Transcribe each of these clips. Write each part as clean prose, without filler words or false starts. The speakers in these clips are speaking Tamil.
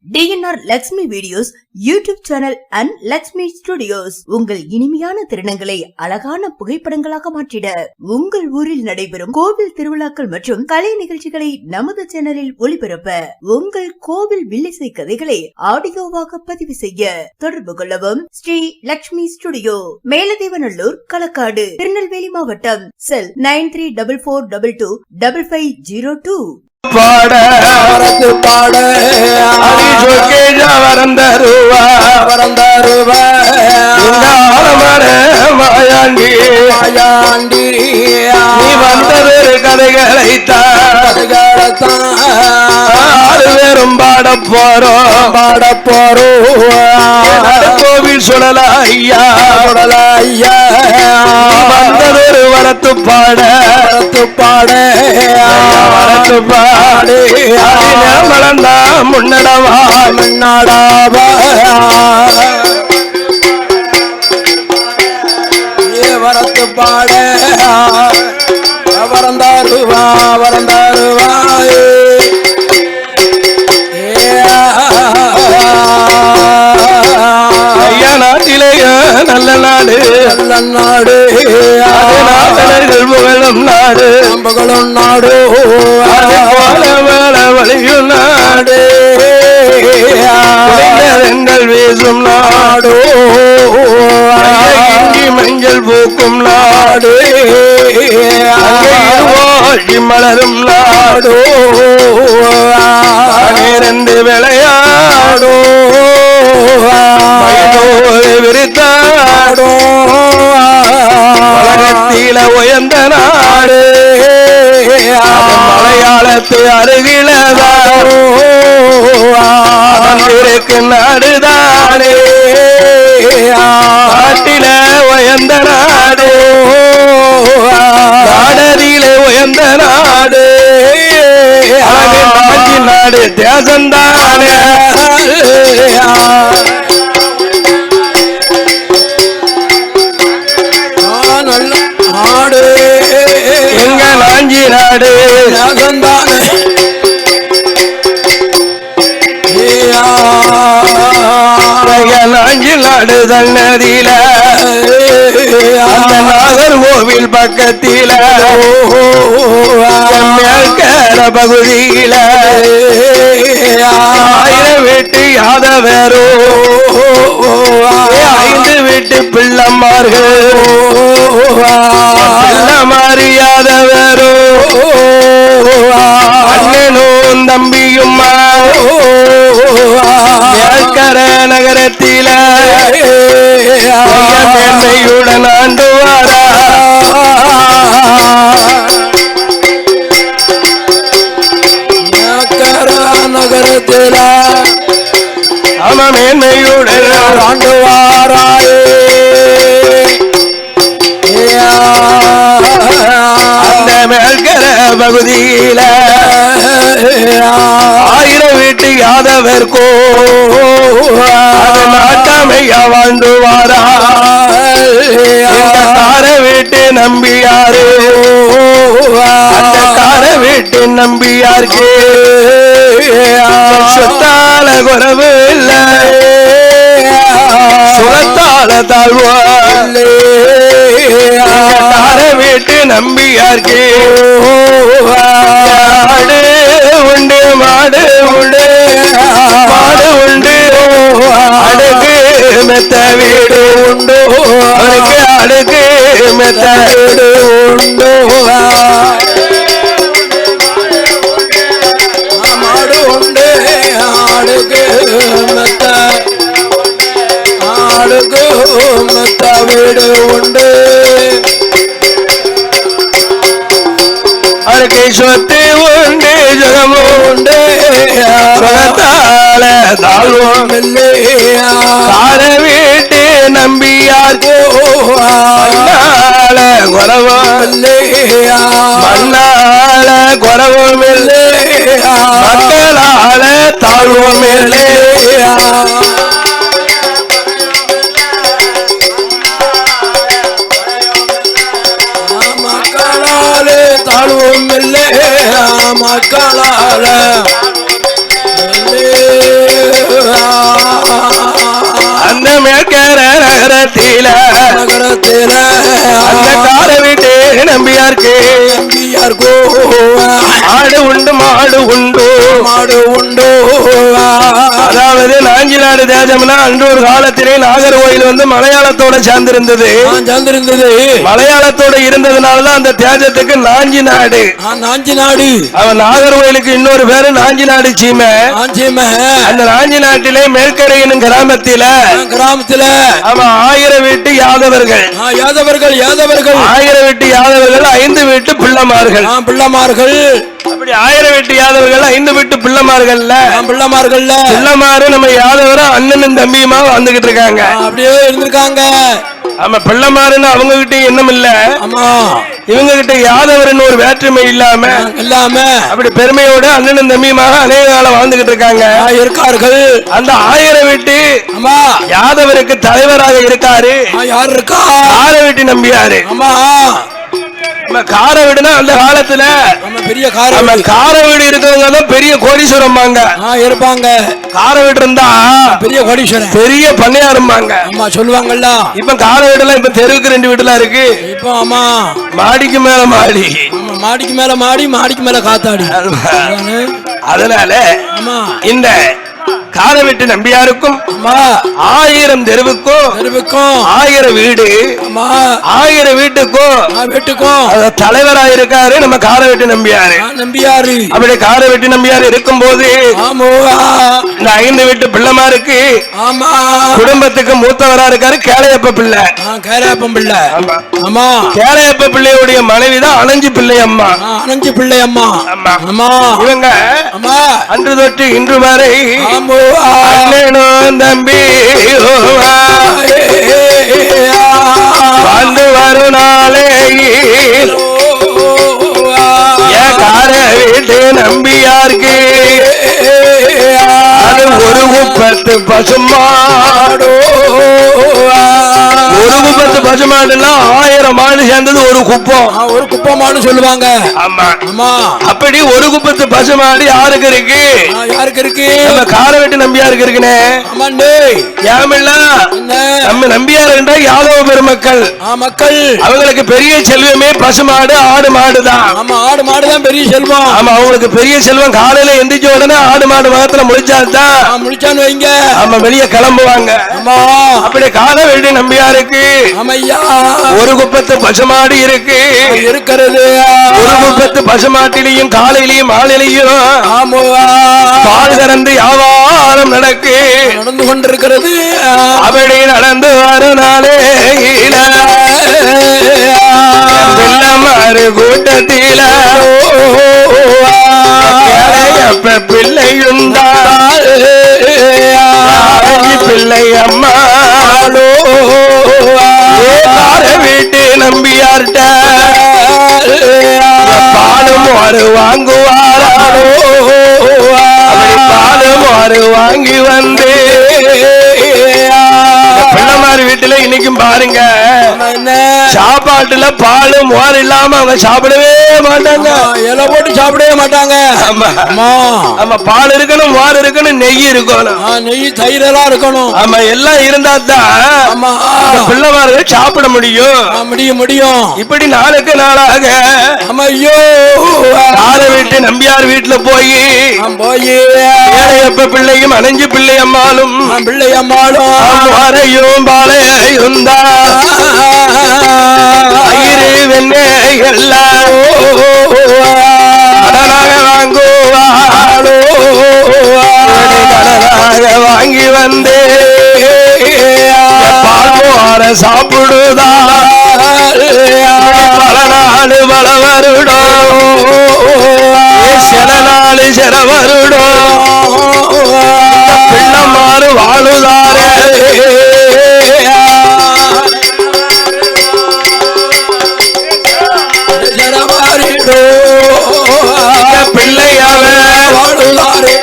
DNR Lakshmi Videos YouTube channel and Lakshmi Studios. உங்கள் இனிமையான திருநங்களை அழகான புகைப்படங்களாக மாற்றிட உங்கள் ஊரில் நடைபெறும் கோவில் திருவிழாக்கள் மற்றும் கலை நிகழ்ச்சிகளை நமது சேனலில் ஒளிபரப்ப உங்கள் கோவில் வில்லிசை கதைகளை ஆடியோவாக பதிவு செய்ய தொடர்பு கொள்ளவும். ஸ்ரீ லக்ஷ்மி ஸ்டுடியோ, மேலதேவநல்லூர், களக்காடு, திருநெல்வேலி மாவட்டம். செல் 9344225502. பாட பாட மாயாண்டி மாயாண்டி நீ வந்தது கதைகளைத்தான் வேறும் பாட போறோம் கோவில் சொல்லலையா வந்ததொரு வரத்து பாட வளர்ந்தா முன்னடவா வரத்து பாட வரந்தாருவா நாட்டிலேய நல்ல நாடு புகழும் நாடு வழியும் நாடு எங்கள் வீசும் நாடு மஞ்சள் பூக்கும் நாடு மலரும் நாடு இரண்டு விளையாடோ விரித்தாடோ உலகத்தில உயர்ந்த நாடு மலையாளத்து அருகிலதாரோ இருக்கு நாடுதானே நாட்டில உயர்ந்த நாடு நாடதில உயர்ந்த நாடு நாடு தேசந்தானே நாடு எங்க நாஞ்சி நாடு தேசந்தானே நாஞ்சி நாடு தன்னதில அந்த நாகர்கோவில் பக்கத்தில மேற்கர பகுதியில ஆயிரம் வீட்டு யாதவரோ 5 வீட்டு பிள்ளமார்கள் பிள்ளமாரியாதவரோ அண்ணனும் தம்பியும் மேற்கர நகரத்தில மேன்மையுடன் ஆண்டு வாரா நகரத்தில அவ மேன்மையுடன் ஆண்டு வாராயே அந்த மேற்கர பகுதியில 1000 வீட்டு யாதவர்கோ நாட்டாமையா வாழ்ந்து வாரா தார வீட்டு நம்பியாரு அந்த தார வீட்டு நம்பியாருக்கு சொத்தால குறவு இல்லை சுகத்தால தாழ்வா தார வீட்டு நம்பியாருக்கு ஆடு உண்டு மாடு உண்டு அடுக்கு மெத்த வீடு உண்டு அடுக்கு மெத்த வீடு உண்டு மாடு உண்டு அடுக்கு மெத்த வீடு உண்டு அருகே சொத்து உண்டு ஜகமும் உண்டு சுகத்தால தாழ்வோம் தார வீட்டு நம்பியார்கோ மண்ணால குறவும் இல்லை மக்களால தாழ்வோம் இல்லை தாழ்வும் இல்லை மக்களால நகரத்தில அந்த கார வீட்டு நம்பியாருக்கு ஆடு உண்டு மாடு உண்டு அதாவது நாஞ்சிநாடு தேசம்னா அன்று ஒரு காலத்திலே நாகர்கோயில் வந்து மலையாளத்தோட சேர்ந்திருந்தது. மலையாளத்தோட இருந்ததுனாலதான் அந்த தேசத்துக்கு நாஞ்சி நாடு. அவன் நாகர்கோயிலுக்கு இன்னொரு பேரு நாஞ்சி நாடு சீமை. அந்த நாஞ்சி நாட்டிலே மேற்கரை என்னும் கிராமத்தில அவன் 1000 வீட்டு யாதவர்கள் 1000 வீட்டு யாதவர்கள் 5 வீட்டு பிள்ளமார்கள் அப்படி 1000 வீட்டு யாதவர்கள் 5 வீட்டு பிள்ளமார்கள் பிள்ளமாறு நம்ம யாதவரும் அண்ணனும் தம்பியுமா வந்துகிட்டு இருக்காங்க. அப்படியே இருந்திருக்காங்க. ஆமா பிள்ளமாருன்னு அவங்க கிட்ட எண்ணம் இல்ல. இவங்க கிட்ட யாதவர்னு ஒரு வேற்றுமை இல்லாம அப்படி பெருமையோட அண்ணனும் தம்பியுமாக அநேக காலம் வாழ்ந்துகிட்டு இருக்கார்கள். அந்த 1000 வீட்டு யாதவருக்கு தலைவராக இருக்காரு. யார் இருக்கா? கார வீட்டு நம்பியாரு. கார வீடுனா அந்த காலத்துல பெரிய கார வீடு இருக்கவங்க தான் பெரிய கோடீஸ்வரம் இருப்பாங்க. கார வீடு இருந்தா பெரிய கோடீஸ்வரம் பெரிய பண்ணையாரும்பாங்க சொல்லுவாங்கல்ல. இப்ப கார வீடுலாம் இப்ப தெருவுக்கு 2 வீடுலாம் இருக்கு. இப்ப ஆமா மாடிக்கு மேல மாடி மாடிக்கு மேல காத்தாடி. அதனால இந்த கார வீட்டு நம்பியாருக்கும் 1000 தெருவுக்கும் 1000 வீடு 1000 வீட்டுக்கும் தலைவராக இருக்காரு நம்ம கார வீட்டு நம்பியாரு. அப்படி கார வீட்டு நம்பியாரு இருக்கும் போது இந்த 5 வீட்டு பிள்ளைமாருக்கு குடும்பத்துக்கு மூத்தவரா இருக்காரு கேளையப்ப பிள்ளை. கேளையப்ப பிள்ளையுடைய மனைவிதான் அனஞ்சி பிள்ளை அம்மா. இவங்க அன்று தொட்டு இன்று வரை அண்ணனும் தம்பி வந்து வரும் நாளே கார வீட்டு நம்பியாருக்கு அது ஒரு 30 பசுமாடோ. ஒரு 30 பசுமாடுலாம் 1000 மாடு சேர்ந்தது ஒரு குப்பமாடு சொல்லுவாங்க. அப்படி ஒரு 30 பசுமாடு யாருக்கு இருக்கு? நம்ம கார வீட்டு நம்பியாருக்கு இருக்குனே. நம்ம நம்பியார் என்ற யாதவ பெருமக்கள் அவங்களுக்கு பெரிய செல்வமே பசுமாடு ஆடு மாடுதான். ஆடு மாடுதான் பெரிய செல்வம். ஆமா அவங்களுக்கு பெரிய செல்வம். காலையில எந்திரிச்ச உடனே ஆடு மாடு மகத்துல முடிச்சான்னு வைங்க ஆமா வெளியே கிளம்புவாங்க. அப்படி கார வீட்டு நம்பியாருக்கு ஒரு 30 பசுமாடு இருக்கிறது. ஒரு 30 பசுமாட்டிலையும் காலையிலையும் மாலையிலையும் பால் கறந்து வியாபாரம் நடந்து கொண்டிருக்கிறது. அப்படி நடந்து வரனாலே பிள்ளைமாறு கூட்டத்தில பிள்ளையுண்டா பிள்ளை அம்மாளோ கார வீட்டு நம்பியார்ட்ட பாலும் ஒரு வாங்குவாரோ. பாலும் ஒரு வாங்கி வந்து பிள்ளைமாரி வீட்டுல இன்னைக்கும் பாருங்க சாப்பாட்டுல பாலு மோர் இல்லாம அவங்க சாப்பிடவே மாட்டாங்க. இலை போட்டு சாப்பிடவே மாட்டாங்க. ஆமா பால் இருக்கணும், மோர் இருக்கணும், நெய் இருக்கணும், நெய் தயிர் எல்லாம் இருக்கணும். ஆமா எல்லாம் இருந்தா தான் பிள்ளைமார்கள் சாப்பிட முடியும். இப்படி நாளுக்கு நாளாக ஐயோ கார வீட்டு நம்பியார் வீட்டுல போய் ஏழையப்ப பிள்ளையும் அனஞ்சி பிள்ளை அம்மாளும் வரையும் பாலையும் வாங்கி வந்து பால் சாப்பிடுதா பல நாள் பல வருடம் சில நாள் சில வருடம் பிள்ளைமாறு வாழுதாரே பிள்ளையாவ வாழுதாரே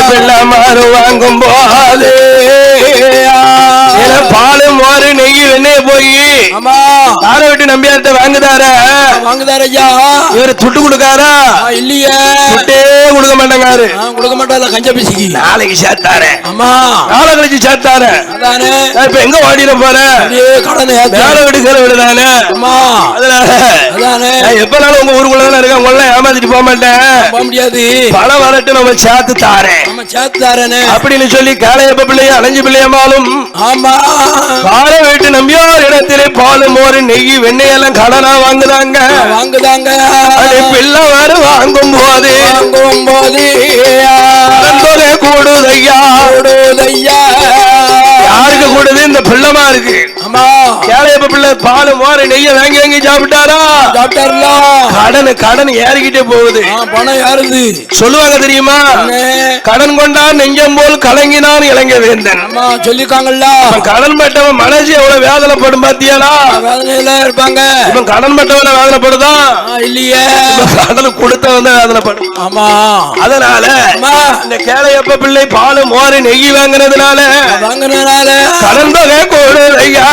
பிள்ளைமாறு வாங்கும் போது பாலு மோரு நெய் வெண்ணெய் போய் கார வீட்டு நம்பியார்ட்ட வாங்குதார ஐயா. இவரு துட்டு கொடுக்காரா? இல்லையே துட்டே கொடுக்க கொடுக்க மாட்டேங்காரு. கொடுக்க மாட்டால கஞ்ச பிசிக்கி. நாளைக்கு சேர்த்தாரு. ஆமா நாளை கழிச்சு சேர்த்தாரு. அதானே இப்ப எங்க ஓடிட போற? கடனை வேலை விட்டு சேர விடுதானே. ஆமா அதனால அதானே எப்பனாலும் உங்க ஊருக்குள்ள தானே இருக்க. உங்களை ஏமாத்திட்டு போக மாட்டேன். போக முடியாது. பணம் வரட்டு நம்ம சேர்த்து தாரேன். நம்ம சேர்த்து தாரேனே அப்படின்னு சொல்லி காளையப்ப பிள்ளைய அலைஞ்சு பிள்ளையமாலும் ஆமா பாலை வீட்டு நம்பியோர் இடத்திலே பாலு மோறு நெய் வெண்ணெய் எல்லாம் கடனா வாங்குதாங்க. பிள்ளை வர வாங்கும் போது கூடுதையா யாருக்கு கூடுது? இந்த பிள்ளைமா இருக்கு. கேளையப்ப பிள்ளை பாலு மோறு நெய்ய வாங்கி வாங்கி சாப்பிட்டாரா? கடன் ஏறிக்கிட்டே போகுது. பணம் யாருது சொல்லுவாங்க தெரியுமா? கடன் கொண்டான் நெஞ்சம் போல் கலங்கினான் இளங்க வேந்தன். சொல்லிருக்காங்கல்ல. கடன் பட்டவன் மனசு எவ்வளவு வேதனைப்படும் பாத்தியாளா? வேதனையில இருப்பாங்க. இவன் கடன் பட்டவன வேதனைப்படுதான் இல்லையே. கடன் கொடுத்தவன் தான் வேதனைப்படும். ஆமா அதனால இந்த கேளையப்ப பிள்ளை பாலு மோறு நெய் வாங்கினதுனால கடன் தொகை கூடுதையா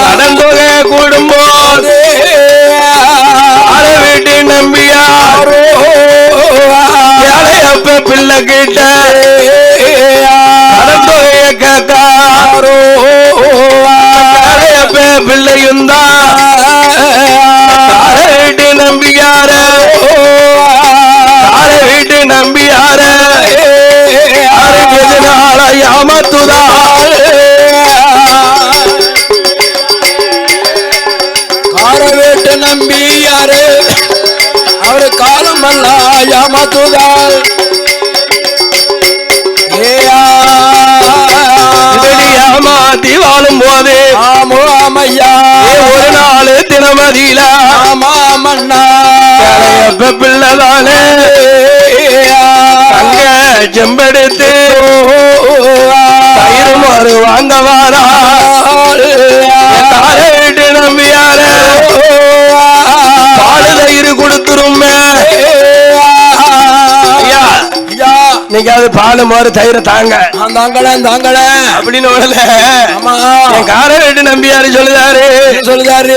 கடன் தொகை கூடும்போது வீட்டு நம்பியாரோ கேளையப்ப பிள்ளை கிட்ட கடன் தொகைய கேட்காரோ கேளையப்ப பிள்ளையும் தான் வீட்டு நம்பியார வீட்டு நம்பியார எதனால ஏமாத்துதா வீட்டு நம்பியாரு அவரு காலம் அல்ல ஏமாத்துதால் ஏமாத்தி வாழும் போது ஆமையா ஒரு நாள் தினமதியில ஆமாமண்ணா பிள்ளைதானே அங்க செம்பெடுத்து தயிர் மாறு வாங்க வாரா வீட்டு நம்பியார பாலு தயிர் கொடுத்துருமே. நீங்க அது பாலு மாறு தயிர தாங்க தாங்கல அப்படின்னு என் கார வீட்டு நம்பியாரு சொல்லுதாரு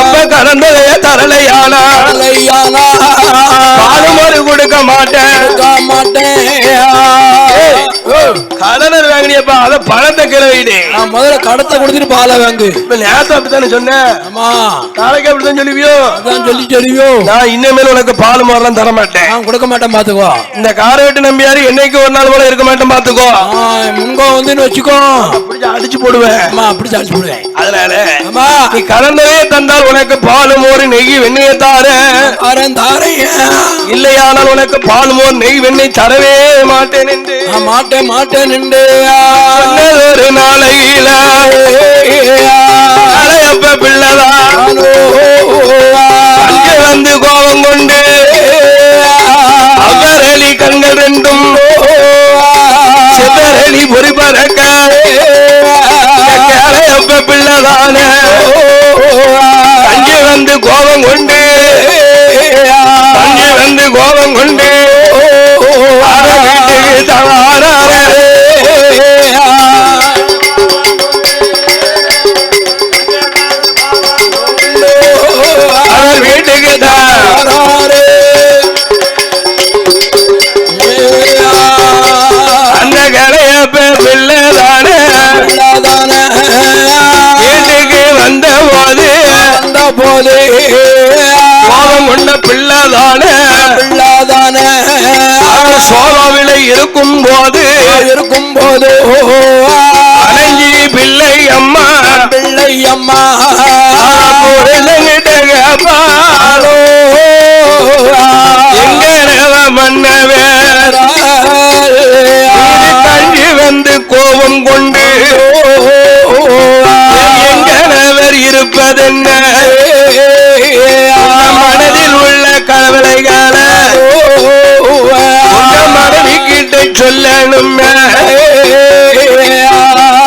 அப்ப கடந்ததைய தரலையானா பாலு மாறு கொடுக்க மாட்டேன் கடனர் வாங்கினியப்பா அத பழத்தை கிளவிடு. முதல்ல கடத்தை கொடுத்துட்டு பாலை வாங்கு. இப்ப நேரத்தை அப்படித்தானே சொன்னேன். நாளைக்கு அப்படித்தான் சொல்லுவியோ? அதான் சொல்லிவியோ. நான் இனிமேல் உனக்கு பால் மாறலாம் தர மாட்டேன். கொடுக்க மாட்டேன் பாத்துக்கோ. இந்த கார வீட்டு நம்பியாரு என்னைக்கு ஒரு நாள் போல இருக்க மாட்டேன் பாத்துக்கோ. முங்க வந்து வச்சுக்கோ அப்படி அடிச்சு போடுவேன். அப்படி அடிச்சு போடுவேன். அதனால நீ கலந்தவே தந்தால் உனக்கு பால் மோர் நெய் வெண்ணெய் தாரேன் இல்லையானால் உனக்கு பால் மோர் நெய் வெண்ணெய் தரவே மாட்டேன் என்று மாட்டேன் என்று ஒரு நாளையில அலையப்ப பிள்ளைதான் அங்கே வந்து கோபம் கொண்டு அவரளி கண்கள் ரெண்டும் சிதறலி பொறி பறக்க அலையப்ப பிள்ளைதானே அங்கே வந்து கோபம் கொண்டு வீட்டுக்கு அந்த கலையப்ப பிள்ளைதானே வீட்டுக்கு வந்த போது கோபம் கொண்ட பிள்ளைதானே சோழவிலை இருக்கும் போது அலைஞ்சி பிள்ளை அம்மா எங்க மன்னவே கஞ்சி வந்து கோபம் கொண்டு எங்கனவர் இருப்பதென்ன மனதில் உள்ள கவலைகளை மனைவி கிட்ட சொல்லணும்.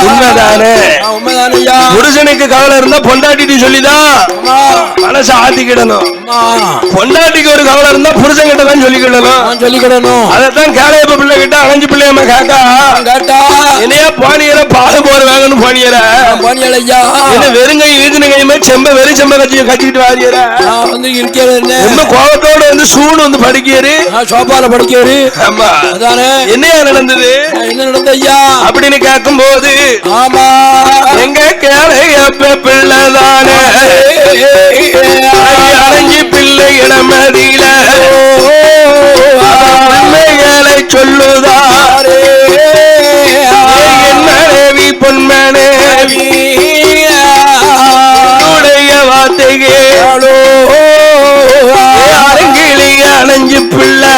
உண்மைதானே? புருஷனுக்கு கவலை இருந்தா பொண்டாட்டி சொல்லிதான் மனசை ஆத்திக்கிடணும். பொண்டாட்டிக்கு ஒரு கவலை இருந்தா புருஷன் கிட்ட தான் சொல்லிக்கிடணும். அதான் கேளையப்ப பிள்ளை கிட்ட அணைஞ்சு பிள்ளையம்மா கேட்டா என்னையா பானியர பால் போடுவாங்கன்னு பானியர என்ன வெறுங்கை வீதினங்கையுமே செம்ப வெறும் செம்ப கச்சிக்கிட்டு வாரியற ரொம்ப கோபத்தோட வந்து சூடு வந்து படிக்கிறாரு சோபால படிக்கிறாரு. ஆமா அதானே என்னையா நடந்தது என்ன நடந்த ஐயா அப்படின்னு கேட்கும் போது ஆமா எங்க கேளையப்ப பிள்ளைதானே அணைஞ்சி பிள்ளை இடமதியில உண்மைகளை சொல்லுதாரே என்ன தேவி பொன்மனேவி உடைய வார்த்தைகே அரங்கிளி அணைஞ்சு பிள்ளை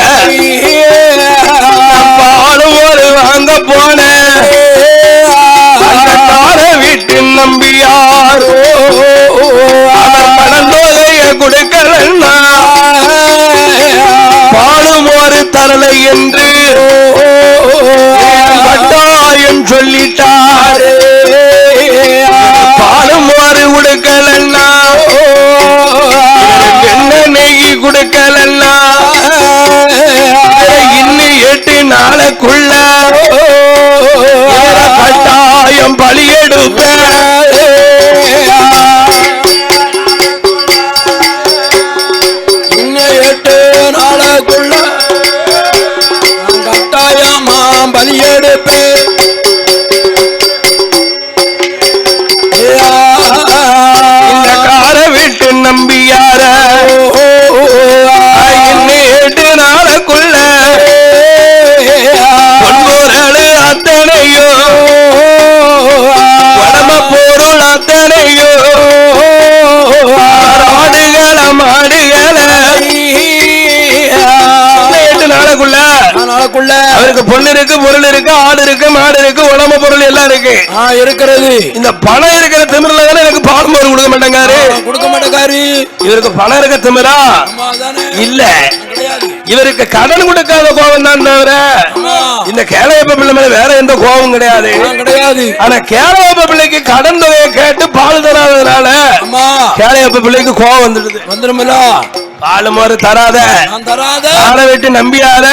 பாலும் ஒரு வாங்க போன வீட்டு நம்பியாரோ கடந்தோலைய கொடுக்கலன்னா பாலும் ஒரு தரலை என்று கட்டாயம் சொல்லிட்டாரு. பாலும் ஒரு கொடுக்கலன்னா என்ன நெய் கொடுக்கலன்னா இன்னும் 8 நாளுக்குள்ள கட்டாயம் பலி எடுப்பேன். இன்னும் 8 நாளுக்குள்ள கட்டாயமா பலி எடுப்பேன். இந்த கார வீட்டு நம்பியார இன்னும் 8 நாளுக்குள்ள பொன்முரளு அத்தனையோ வடம பொருள் அத்தனையோ ஆடுகள மாடுகள 8 நாளுக்குள்ள அவருக்கு பொண்ணு இருக்கு பொருள் இருக்கு ஆடு இருக்கு மாடு இருக்கு உடம்பு பொருள் எல்லாம் இருக்கு இருக்கிறது. இந்த பணம் இருக்கிற திமிரில தானே எனக்கு பால் மோர் கொடுக்க மாட்டேங்காரு. இவருக்கு பணம் இருக்க திமிரா இல்ல இவருக்கு கடன் கொடுக்காத கோபம் தான் தவிர இந்த கேளையப்ப பிள்ளை மேல வேற எந்த கோபம் கிடையாது. ஆனா கேளையப்ப பிள்ளைக்கு கடன் தொகையை கேட்டு பால் தராதனால கேளையப்ப பிள்ளைக்கு கோபம் வந்துடுது. பால் மோர் தராத ஆளை விட்டு நம்பியார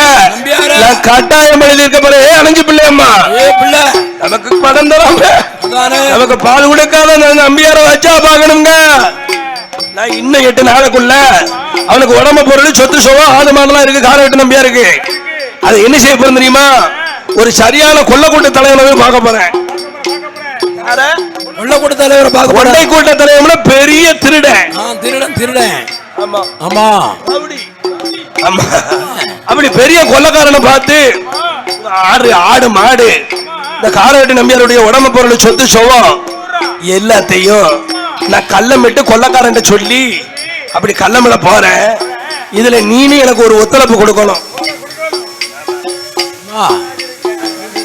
கட்டாயம் எழுதியிருக்க பிறகு அணைஞ்சு பிள்ளையம்மா நமக்கு படம் தராம நமக்கு பால் கொடுக்காத நம்பியார வச்சா பாக்கணுங்க. நான் இன்னும் 8 நாளுக்குள்ள அவனுக்கு உடம்பு பொருள் சொத்து சோவா ஆடு மாடெல்லாம் இருக்கு கார விட்டு நம்பியா இருக்கு. அது என்ன செய்ய போறேன் தெரியுமா? ஒரு சரியான கொள்ளக்கூட்ட தலைவரை பார்க்க போறேன். கொள்ளக்கூட்ட தலைவரை பார்க்க கொள்ளை கூட்ட தலைவர்னா பெரிய திருடன். ஆமா ஆமா ஆமா அப்படி பெரிய கொள்ளக்காரனை பார்த்து ஆடு மாடு இந்த காரவெட்டி நம்பியாருடைய உடம்பு பொருள் சொத்து சோவம் எல்லாத்தையும் நான் கள்ளமிட்டு கொள்ளக்காரன் சொல்லி அப்படி கள்ளமிட போறேன். இதுல நீனு எனக்கு ஒரு ஒத்துழைப்பு கொடுக்கணும்.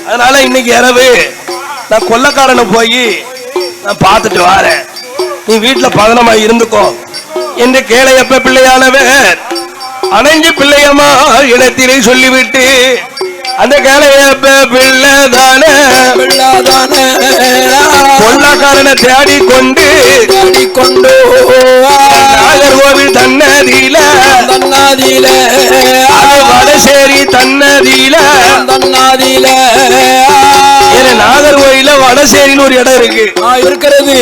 அதனால இன்னைக்கு இரவு நான் கொள்ளக்காரனை போய் நான் பார்த்துட்டு வரேன். நீ வீட்டுல பதனமா இருந்துக்கோ என்று கேளையப்ப பிள்ளையானவர் அணைஞ்சு பிள்ளையம்மா இடத்திலே சொல்லிவிட்டு அந்த கேளையப்ப பிள்ளைதானே கொள்ளக்காரனை தேடிக்கொண்டு நாகர்கோவில் தன்னதியில வடசேரி தன்னதியில நாகர்கோவில வடசேரின்னு ஒரு இடம் இருக்கு இருக்கிறது.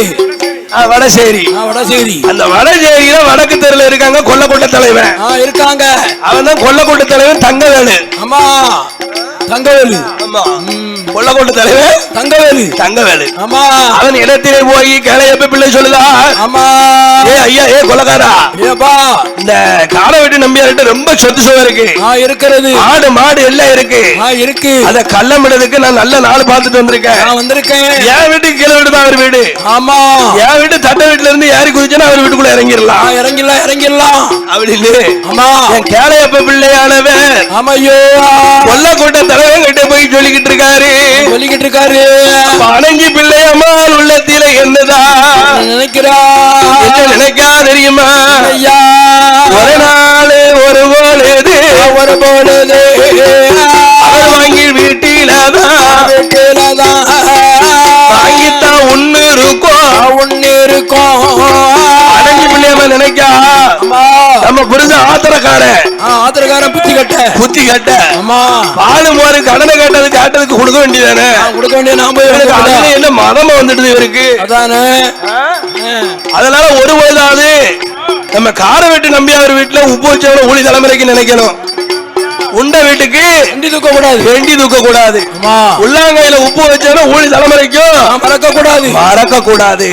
வடசேரி அந்த வடசேரியில வடக்கு தெருல இருக்காங்க கொள்ளக்கூட்ட தலைவன் இருக்காங்க. அவன் தான் கொள்ளக்கூட்ட தலைவன் தங்கவேலு. ஆமா தங்கவேலு. ஆமா கொள்ளக்கூட்ட தலைவன் தங்கவேலு. ஆமா அவன் இடத்திலே போய் கேளையப்ப பிள்ளை சொல்லுதா. ஆமா ஐயா கொள்ளக்காரா இந்த காரை விட்டு நம்பியார்கிட்ட ரொம்ப சொத்து சுகம் இருக்கு இருக்கிறது. ஆடு மாடு எல்லாம் இருக்கு. அத கள்ளமிடதுக்கு நான் நல்ல நாள் பார்த்துட்டு வந்திருக்கேன். என் வீட்டுக்கு கீழே வீடு தான் அவர் வீடு. ஆமா என் வீட்டு தட்ட வீட்டுல இருந்து ஏறி குதிச்சுன்னா அவர் வீட்டுக்குள்ள இறங்கிடலாம் அப்படின்னு. ஆமா என் கேளையப்ப பிள்ளையானவன் ஆமையோ கொள்ளக்கூட்ட தலைவன் கிட்ட போய் சொல்லிக்கிட்டு இருக்காரு. அணைஞ்சி பிள்ளையம்மா உள்ளத்தில என்னதான் நினைக்கா தெரியுமா? ஒரு நாள் ஒரு பொழுது அவர் வாங்கி வீட்டிலதான் வாங்கித்தான் ஒண்ணு இருக்கும். அணைஞ்சி பிள்ளையம்மா நினைக்கா நம்ம புருஷன் ஆத்திரக்காரன். ஆத்திரக்காரன் புத்தி கட்ட. ஆமா. பாலு மோரு கடனை கேட்டதுக்கு கொடுக்க வேண்டியதானே? கொடுக்க வேண்டிய நாம என்ன மதமா வந்துடுது இவருக்கு? அதானே. அதனால ஒரு பொழுதாவது நம்ம காரை வெட்டு நம்பி அவர் வீட்டுல உப்பு வச்சவன ஊழி தலைமுறைக்கு நினைக்கணும். உண்ட வீட்டுக்கு வெண்டி தூக்க கூடாது. உள்ளாங்கையில உப்பு வச்சவன ஊழி தலைமுறைக்கும் மறக்க கூடாது.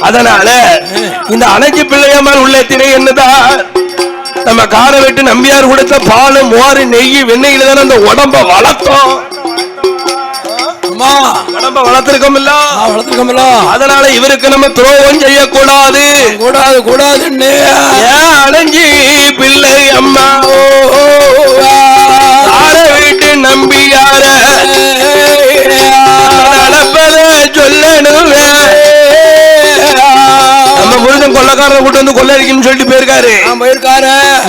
அதனால இந்த அணைக்கு பிள்ளையம்மாள் உள்ளத்தினை என்னதான் நம்ம காரை வெட்டு நம்பியார் கொடுத்த பால் மோரு நெய் வெண்ணெயில தானே அந்த உடம்ப வளர்த்தோம். உடம்ப வளர்த்திருக்கோம். அதனால இவருக்கு நம்ம துரோகம் செய்யக்கூடாது. கூடாதுன்னு அணைஞ்சி பிள்ளை அம்மா காரை வீட்டு நம்பியார நடப்பத சொல்லணுமே. நம்ம முருகன் கொள்ளக்காரனை கூட்டு வந்து கொள்ளடிக்கணும்னு சொல்லிட்டு போயிருக்காரு.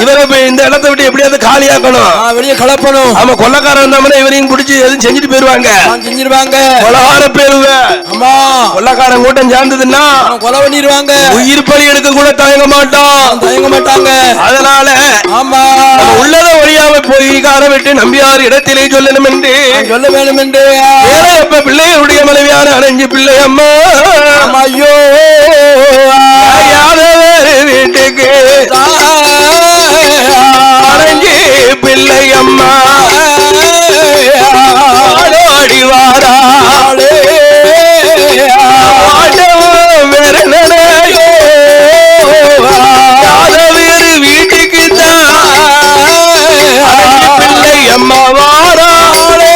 இவரை இந்த இடத்தை விட்டு எப்படியாவது காலியாக்கணும், வெளியே கலப்பணும். ஆமா, கொள்ளக்காரன் இருந்தாம இவரையும் பிடிச்சி எதுவும் செஞ்சுட்டு போயிருவாங்க. கொலகார பேருவ. ஆமா, கொள்ளக்காரன் கூட்டம் சேர்ந்ததுன்னா கொலை பண்ணிடுவாங்க. உயிர் பலி எடுக்க கூட தயங்க மாட்டாங்க. அதனால ஆமா, உள்ளத ஒழியாம போய் காரை விட்டு நம்பியார் இடத்திலே சொல்லணும் என்று சொல்ல வேண்டும் என்று எப்ப பிள்ளையுடைய மனைவியான அணைஞ்சு பிள்ளை அம்மா ஐயோ வீட்டுக்கு அணைஞ்சி பிள்ளை அம்மா ஆடி வாரா வீட்டுக்கு பிள்ளை அம்மா வாராளே.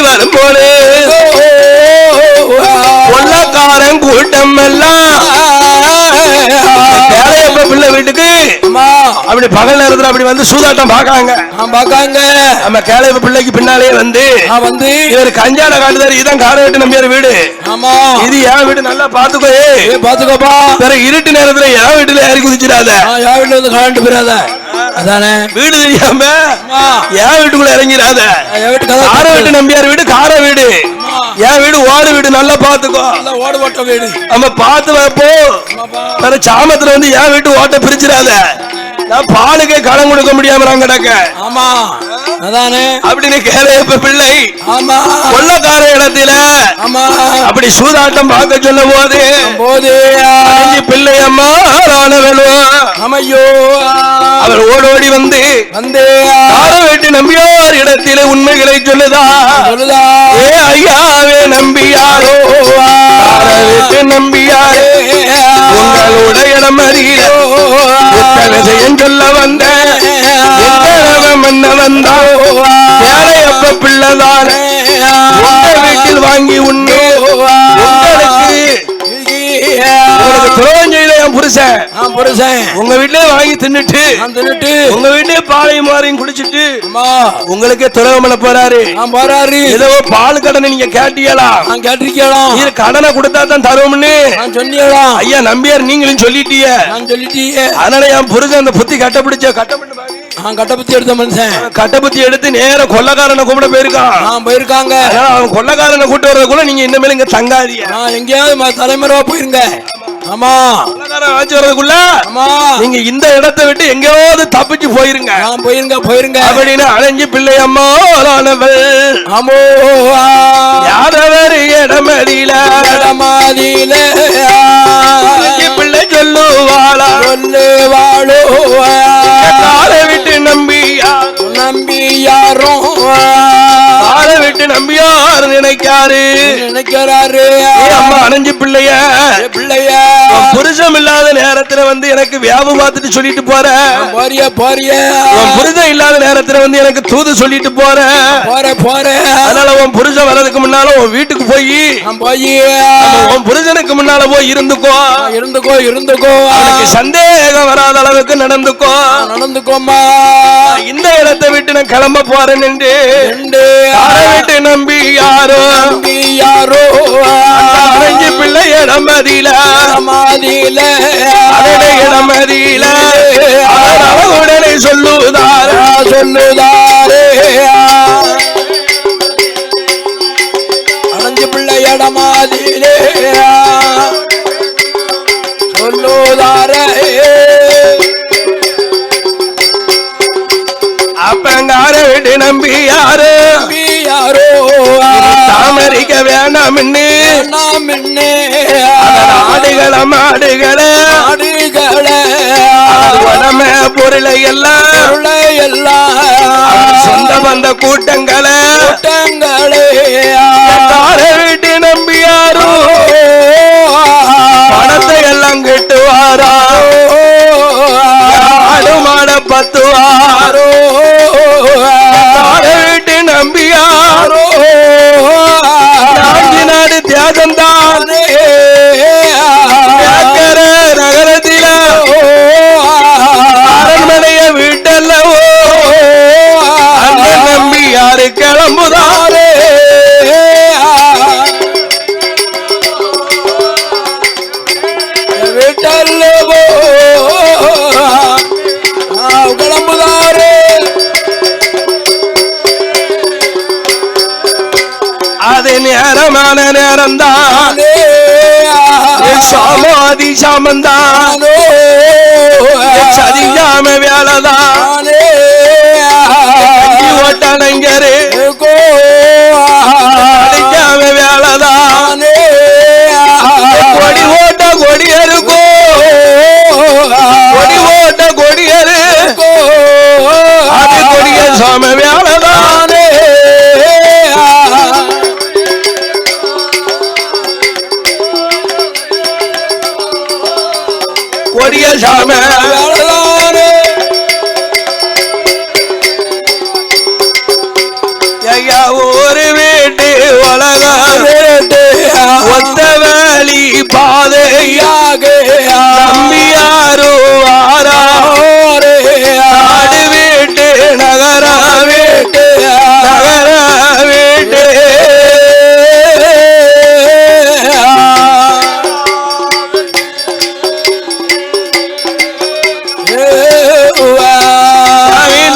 வரும்போது கொள்ளக்காரன் கூட்டம் எல்லாம் பிள்ளை வீட்டுக்கு அப்படி பகல் நேரத்துல அப்படி வந்து சூதாட்டம் பாக்காங்க. நம்ம கேளைய பிள்ளைக்கு பின்னாலே வந்து இவர் கஞ்சாட காட்டுதாரு. இதான் காரை வெட்டு நம்பியார் வீடு. இது என் வீடு, நல்லா பாத்துக்கோப்பா. இருட்டு நேரத்துல என் வீட்டுல ஏறி குதிச்சிடாத, என் வீட்டுல வந்து கலண்டு போயிடாத. அதானே, வீடு தெரியாம என் வீட்டுக்குள்ள இறங்கிறாத. காரை வெட்டு நம்பியார் வீடு காரை வீடு, என் வீடு ஓடு வீடு, நல்லா பாத்துக்கோ. ஓடு ஓட்ட வீடு நம்ம பாத்து வைப்போ. சாமத்துல வந்து என் வீட்டு ஓட்ட பிரிச்சிடாத. நான் பாலுக்கே கடன் கொடுக்க முடியாம நான் கிடக்க. ஆமா, அதானே அப்படின்னு கேளையப்ப பிள்ளை கொள்ளக்கார இடத்துல அப்படி சூதாட்டம் பார்க்க சொல்ல போது பிள்ளை அம்மா அமையோ அவர் ஓடோடி வந்து காரை வெட்டி நம்பியார் இடத்திலே உண்மைகளை சொல்லுதா. ஏ ஐயாவே நம்பியாரோ, காரை வெட்டி நம்பியாரே, உங்களுடைய இடம் அறிய விஷயம் சொல்ல வந்த மன்ன வந்தா அப்ப பிள்ளைதான் வீட்டில் வாங்கி உண்ணு. துரோகம் செய்யல என் புருஷன் உங்க வீட்லயே வாங்கி தின்னுட்டு உங்க வீட்லயே பாலையும் மாறையும் குடிச்சிட்டு உங்களுக்கே துரோகம் பண்ண போறாரு. ஏதோ பால் கடனை நீங்க கேட்டீங்களாம். இது கடனை கொடுத்தா தான் தருவோம்னு சொன்னீங்களா ஐயா நம்பியார், நீங்களும் சொல்லிட்டீங்க. அதனால என் புருஷன் அந்த புத்தி கட்டப்பட்டு கட்டபுத்தி எடுத்த மனுஷன் கட்டபுத்தி எடுத்து நேர கொள்ளக்காரனை கூப்பிட போயிருக்காங்க. அவன் கொள்ளக்காரனை கூட்டு வர்றதுக்குள்ள நீங்க இனிமேல் இங்க தங்காதீங்க, எங்கேயாவது தலைமுறைவா போயிருங்க. ஆமா, ஆட்சி வர்றதுக்குள்ள நீங்க இந்த இடத்தை விட்டு எங்கேயாவது தப்பிச்சு போயிருங்க அப்படின்னு அணைஞ்சு பிள்ளை அம்மா அமோ யாரவர் இடமதியில பிள்ளை சொல்லுவாளா காரை விட்டு நம்பியாரும் காரை விட்டு நம்பியார் நினைக்கிறாரு. அம்மா அணைஞ்சு பிள்ளைய புருஷம் இல்லாத நேரத்துல வந்து எனக்கு வியாபம் பார்த்துட்டு சொல்லிட்டு போற, புருஷன் இல்லாத நேரத்துல வந்து எனக்கு தூது சொல்லிட்டு போற. அதனால உன் புருஷன் வர்றதுக்கு முன்னால உன் வீட்டுக்கு போய் உன் புருஷனுக்கு முன்னால போய் இருந்துக்கோ. சந்தேகம் வராத அளவுக்கு நடந்துக்கோமா. இந்த இடத்தை விட்டு நான் கிளம்ப போறேன் என்று காரை விட்டு நம்பி யாரோ யாரோ அரைஞ்சி பிள்ளை இடமதியில இடமதியில உடனே சொல்லுதாரே அடைஞ்சு பிள்ளை இடமாதிலே சொல்லுதாரே அப்பங்கார விட்டு நம்பி யாரு யாரோ தாமரிக்க வேண்டாம் ஆடுகள மாடுகள உடம பொருளை எல்லாம் சொந்த பந்த கூட்டங்களை விட்டு நம்பி யாரோ பணத்தை எல்லாம் கெட்டுவாரா ஆடு மாட பத்துவாரோ விட்டு நம்பியாரோ நாடு தியாகம்தான் நகரத்தில அரண்மனைய வீட்டல்லவோ அந்த நம்பி யாரு கிளம்புதாரே வீட்டல்லவோ கிளம்புதாரே அது நேரமான நேரம்தான் சாமாதி சாமந்தான் சதியாம வேலைதான் ஓட்டலங்கரு அடிக்காம வேலைதான் கொடி ஓட்ட கொடியருக்கோ கொடி ஓட்ட கொடியரு அது கொடிய சாம வேலைதானே கொடிய சாம வேலைதானே ஐயா ஒரு வீட்டு உலகம் ஒத்த வேலி பாதையாக நம்பியாரோ ஆடு வீட்டு நகர வீட்டு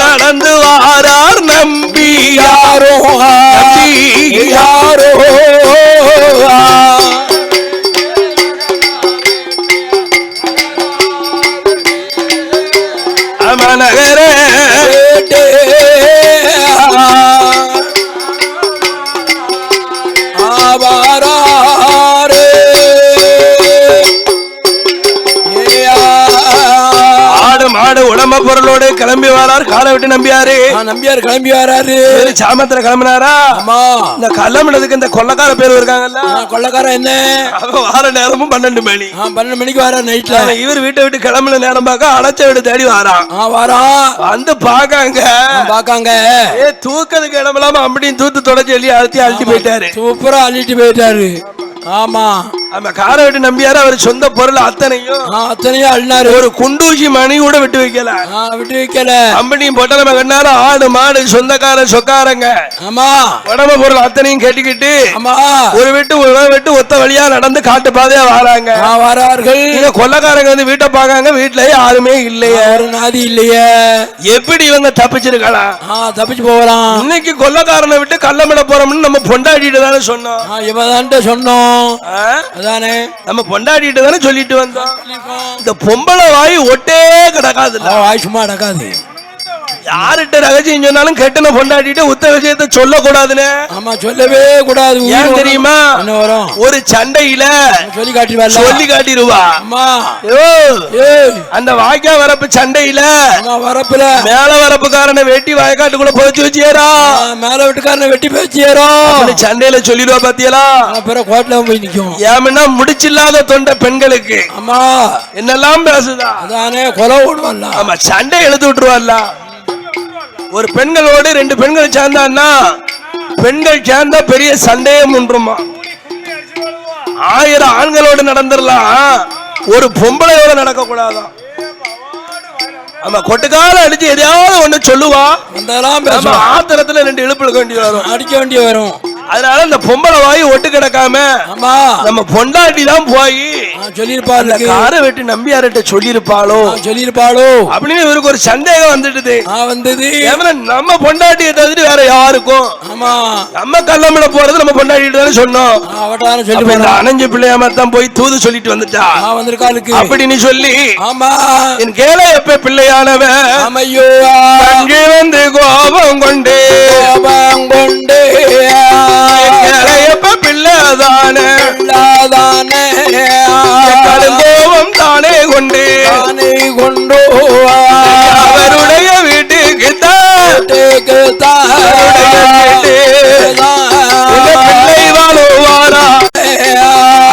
நடந்து வாரார் நம்பி யாரோ அமநகர ஆடு மாடு உடம்ப பொருளோடு கிளம்பி வரார் காலை விட்டு நம்பியாரு கிளம்பி வராரு சாமத்துல கிளம்பினாரா இந்த கிளம்பினதுக்கு இந்த கொள்ளக்கார பேர் இருக்காங்கல்ல கொள்ளக்காரன் என்ன வார நேரமும் 12 மணி 12 மணிக்கு வர நைட்ல இவர் வீட்டை விட்டு கிளம்புன நேரம் பார்க்க அடைச்ச வீடு தேடி வாரான் வந்து பாக்காங்க தூக்கிறதுக்கு இடமில்லாம அப்படின்னு தூத்து தொடச்சி எள்ளி அழுத்தி போயிட்டாரு சூப்பரா அள்ளிட்டு போயிட்டாரு ஆமா அந்த காரை விட்டு நம்பியாரு அவர் சொந்த பொருள் அத்தனையும் அள்ளினாரு ஒரு குண்டூசி மணி கூட விட்டு வைக்கல கம்பெனியும் பொட்டலம கண்ணாரு ஆடு மாடு சொந்தக்கார சொக்காரங்க ஆமா உடம்பு பொருள் அத்தனையும் கட்டிக்கிட்டு ஒரு விட்டு ஒத்த வழியா நடந்து காட்டு பாதையா வரார்கள் கொள்ளக்காரங்க வந்து வீட்டை பாக்காங்க வீட்டுல யாருமே இல்லையே நாதி இல்லையே எப்படி இவங்க தப்பிச்சிருக்கலாம் தப்பிச்சு போகலாம் இன்னைக்கு கொள்ளக்காரனை விட்டு கள்ளமிட போறோம்னு நம்ம பொண்டாடிட்டு தானே சொன்னோம் அதானே நம்ம பொண்டாடிட்டு தானே சொல்லிட்டு வந்தோம் இந்த பொம்பளை வாய் ஒட்டே கிடக்காது வாய் சும்மா கிடக்காது யார்கிட்ட ரகசியம் சொன்னாலும் கெட்டன பொண்டாட்டிட்டு உத்த விஷயத்தை சொல்ல கூடாதுன்னு ஆமா சொல்லவே கூடாது ஏன் தெரியுமா ஒரு சண்டையில சொல்லி காட்டிடுவா அந்த வாய்க்கா வரப்பு சண்டையில வரப்புல மேல வரப்புக்காரனை வெட்டி வாய்க்காட்டுக்குள்ள போச்சு வச்சியரா மேல வீட்டுக்காரனை வெட்டி போச்சியரோ சண்டையில சொல்லிடுவா பாத்தியலா அப்புறம் கோட்ல போய் நிக்கும் ஏன்னா முடிச்சில்லாத தொண்டை பெண்களுக்கு ஆமா என்னெல்லாம் பேசுதா அதானே கொலை ஓடுவாள்ல ஆமா சண்டை எழுதி விட்டுருவாள்ல ஒரு பெண்களோடு 2 பெண்கள் சேர்ந்தான்னா பெண்கள் சேர்ந்தா பெரிய சண்டையே முன்றுமா 1000 ஆண்களோடு நடந்துடலாம் ஒரு பொம்பளையோட நடக்க கூடாதான் ஆமா கொட்டுக்கால அடிச்சு எதையாவது ஒண்ணு சொல்லுவா ஆத்திரத்துல 2 இழுப்பு வேண்டி வரும் அடிக்க வேண்டிய வரும் அதனால இந்த பொம்பளை வாய் ஒட்டு கிடக்காம ஆமா நம்ம பொண்டாட்டி தான் போய் சொல்லிருப்பாள் காரை வெட்டி நம்பியார்கிட்ட சொல்லிருப்பாளோ அப்படின்னு இவருக்கு ஒரு சந்தேகம் வந்துடுது. நம்ம பொண்டாட்டியை தவிர வேற யாருக்கும் ஆமா நம்ம கல்லம்பட போறது நம்ம பொண்டாட்டிட்டு தானே சொன்னோம். அணைஞ்ச பிள்ளையாம தான் போய் தூது சொல்லிட்டு வந்துட்டா அப்படின்னு சொல்லி ஆமா என் கேள எப்ப பிள்ளையானவன் அமையோ அங்கே வந்து கோபம் கொண்டு எப்ப பிள்ளைதானே கோபம் தானே கொண்டு அவருடைய வீட்டுக்கு பிள்ளை வாழுவாரா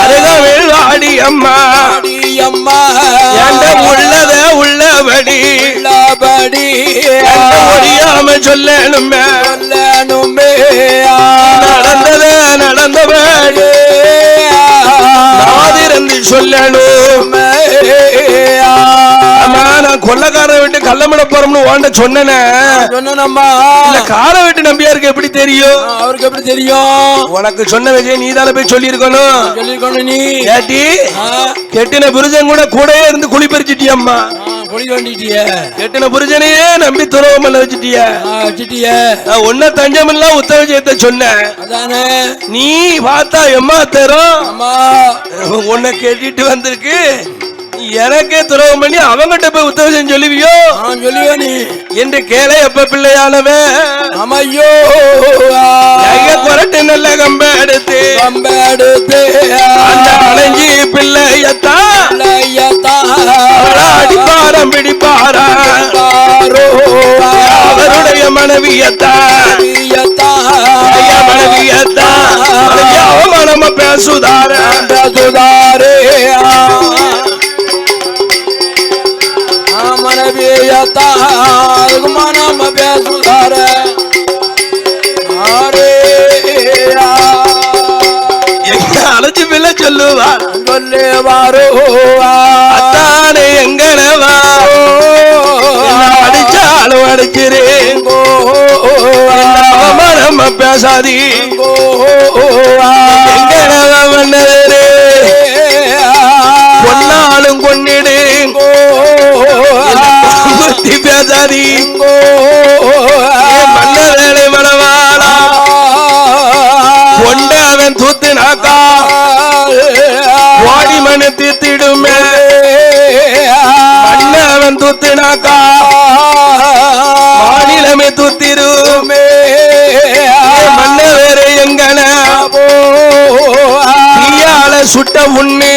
அருகவில் ஆடி அம்மா உள்ளத உள்ளபடி முடியாம சொல்லணுமே நடந்தபடி நாதிருந்து சொல்லணும். நான் கொள்ளக்கார விட்டு கள்ளமட போறோம்னு ஓண்ட சொன்னேனம்மா காரை விட்டு நம்பியாருக்கு எப்படி தெரியும்? அவருக்கு எப்படி தெரியும்? உனக்கு சொன்ன விஷயம் நீ தானே போய் சொல்லிருக்கணும். நீ கேட்டி கெட்டின புருஷன் கூடயே இருந்து குழி பறிச்சிட்டியம்மா. கெட்டின புருஷனையே நம்பி துறவமல்ல வச்சுட்டிய. ஒன்ன தஞ்சமெல்லாம் உத்தவ செய்த சொன்ன நீ பார்த்தா எம்மா தரும் உன்னை கேட்டிட்டு வந்திருக்கு. எனக்கே துரோகம் பண்ணி அவங்கிட்ட போய் உத்தரவு சொல்லுவியோ? நீ என்று கேள எப்ப பிள்ளையானவே அமையோ கொரட்டு நல்ல கம்ப எடுத்து அந்த அணைஞ்சி பிள்ளையத்தா அடிப்பாரம் பிடிப்பாரா அவருடைய மனைவியத்தா அவமானமா பேசுதாரே அழைச்சு பிள்ளை சொல்லுவார் அத்தானே எங்கனவா அடிச்சாலும் அடிக்கிறேன் அவமானம் பேசாதி எங்கனவா மன்னரே பொன்னாலும் கொன்னிடு பேசாதி மன்ன வேலை மனவாளா கொண்ட அவன் தூத்து நாக்கா வாடி மனு தீத்திடுமே மன்ன அவன் தூத்து நாக்கா மாநிலமே தூத்திருமே மன்ன வேற எங்கன தீயால சுட்ட உண்ணு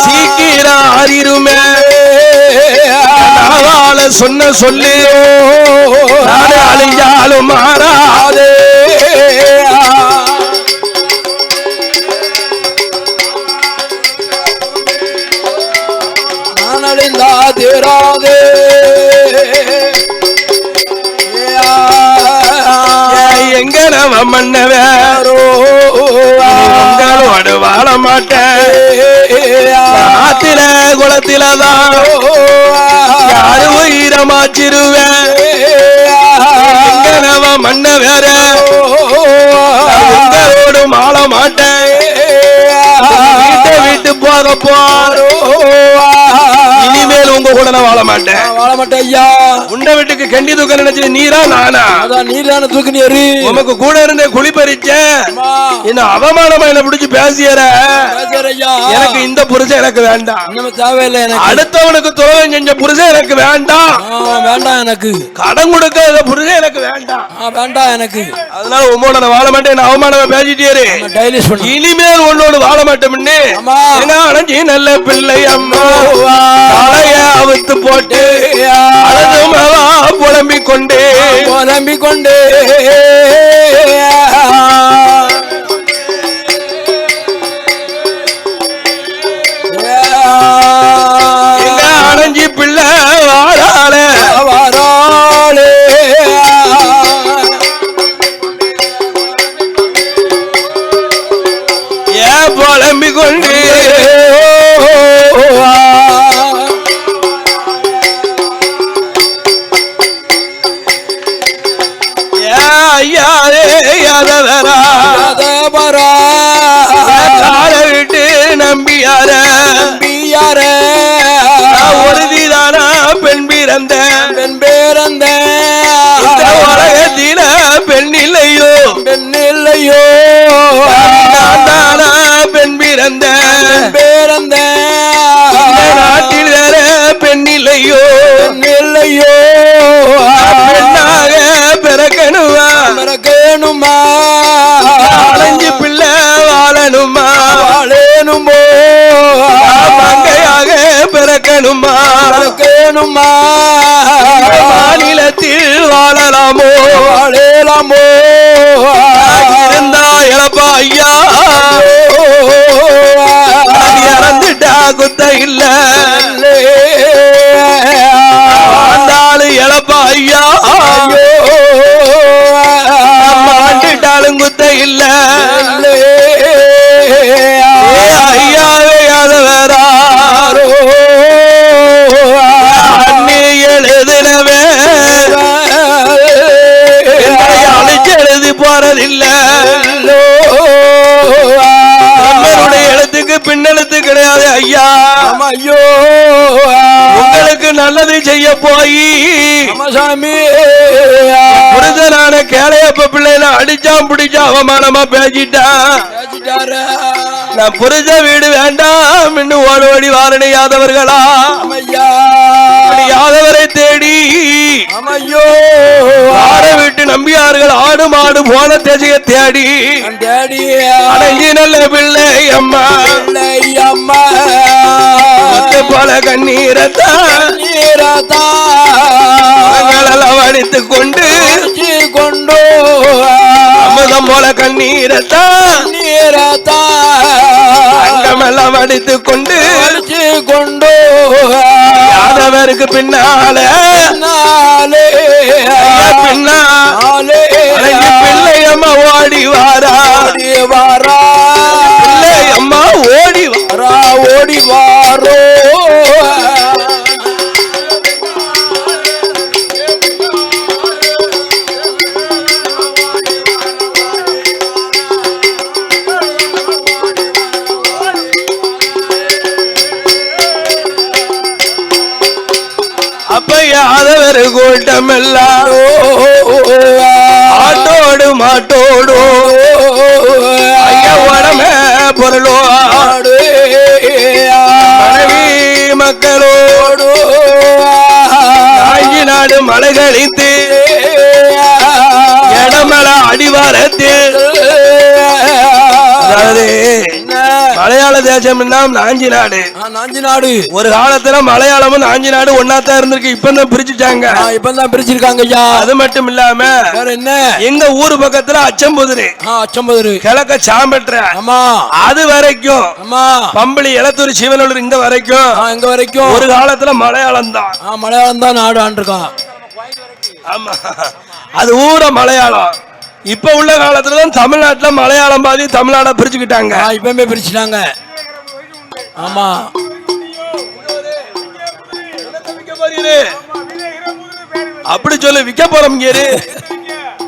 சீக்கிரம் ஆறிருமே சொன்ன சொல்லு அழிஞ்சாலும் மாறாதே நான் அழிந்தா தீராதே எங்க நம்ம மன்னவேரோ உங்களோடு வாழ மாட்டேன் ஆத்தில குளத்திலதான் யாரு உயிரமாச்சிருவேன் எங்கனவ மன்ன வேற உங்களோடு வாழ மாட்டேன் வீட்டு போக போறோ இனிமேல் உங்க கூட நான் வாழ மாட்டேன் ஐயா. உண்ட வீட்டுக்கு கண்டி தூக்க நினைச்சு நீரா நானா? நீரான தூக்கினியரு உமக்கு கூட இருந்தே குழி பறிச்சேன். என்ன அவமானமா என்ன பிடிச்சு பேசியற. எனக்கு இந்த புருஷன் எனக்கு வேண்டாம். தேவையில்லை. அடுத்தவனுக்கு துரோகம் செஞ்ச புருஷன் எனக்கு வேண்டாம். வேண்டாம் எனக்கு. கடன் கொடுக்காத புருஷன் எனக்கு வேண்டாம். வேண்டாம் எனக்கு. அதனால உன்னோட நான் வாழ மாட்டேன். அவமானமா பேசிட்டேரு. இனிமேல் உன்னோடு வாழ மாட்டோம்னு அணைஞ்சி நல்ல பிள்ளை அம்மா தலைய அவுத்து போட்டு புலம்பிக் கொண்டே எங்க அணைஞ்சி பிள்ளை வாராளே ஏன் புலம்பிக் கொண்டே பிறந்த பெண் பேரந்த இந்த உலகத்தில பெண் இல்லையோ பெண் இல்லையோ நான் தானா பெண் பிறந்த பேரந்த நாட்டில் வேற பெண் இல்லையோ பெண் இல்லையோ பெண்ணாக பிறக்கணுமா மறக்கணுமா அலைஞ்சு பிள்ளை வாழணுமா வாழணுமோ மங்கையாக பிறக்கணுமா மறக்கணுமா மாநிலத்தில் வாழலாமோ வாழலாமோ இருந்தா இழப்பா ஐயா இறந்துட்டா குத்த இல்ல ஆண்டாலும் இழப்பா ஐயா ஆண்டுட்டாலும் குத்த இல்ல ஐயாவே அதவரா அண்ணி எழுதுனவே அழைச்சு எழுதி போறதில்ல நம்மளுடைய எழுத்துக்கு பின்னெழுத்து கிடையாது ஐயா ஐயோ உங்களுக்கு நல்லது செய்ய போய் சாமி புரிதனான கேளையப்ப பிள்ளைல அடிச்சான் பிடிச்சா அவமானமா பேசிட்டான் நான் புரிஞ்ச வீடு வேண்டாம் இன்னும் ஓடி ஓடி வாரணி யாதவர்களா யாதவரை தேடி அம்மையோ ஆடை விட்டு நம்பியார்கள் ஆடு மாடு போன தேசிய தேடி டேடி அடங்கி நல்ல பிள்ளை அம்மா அம்மா போல கண்ணீரத்தான் வடித்து கொண்டு கொண்டோ அமுதம் போல கண்ணீரத்தான் அங்கமெல்லாம் வடித்து கொண்டு கொண்டோ யாதவருக்கு பின்னால பின்னாலே பிள்ளை அம்மா ஓடி வாரா பிள்ளை அம்மா ஓடி வாரா ஓடி வாரோ அப்ப யாதவர் கூட்டம் எல்லாம் ஆட்டோடு மாட்டோடு ஐயா உடமே பொருளோ மனைவி மக்களோடு காஞ்சி நாடு மலை கழித்து இடமல அடிவாரத்தில் அதாவது மலையாள தேசம் நாஞ்சி நாடு நாஞ்சி நாடு ஒரு காலத்துல மலையாளமும் நாஞ்சி நாடு ஒன்னாத்தான் இருந்திருக்கு இப்பதான் பிரிச்சுட்டாங்க இப்பதான் பிரிச்சிருக்காங்க ஐயா அது மட்டும் இல்லாம வேற என்ன எங்க ஊர் பக்கத்துல அச்சம்புதிரு அச்சம்புதிரு கிழக்க சாம்பற்ற ஆமா அது வரைக்கும் ஆமா பம்பளி எலத்தூர் சிவனூர் இங்க வரைக்கும் இங்க வரைக்கும் ஒரு காலத்துல மலையாளம் தான் மலையாளம் தான் நாடு ஆண்டிருக்கான் ஆமா அது ஊர மலையாளம் இப்ப உள்ள காலத்துலதான் தமிழ்நாட்டுல மலையாளம் பாதி தமிழ்நாட பிரிச்சுக்கிட்டாங்க இப்பவுமே பிரிச்சுட்டாங்க ஆமா அப்படி சொல்லு விக்க போறோம் நீரு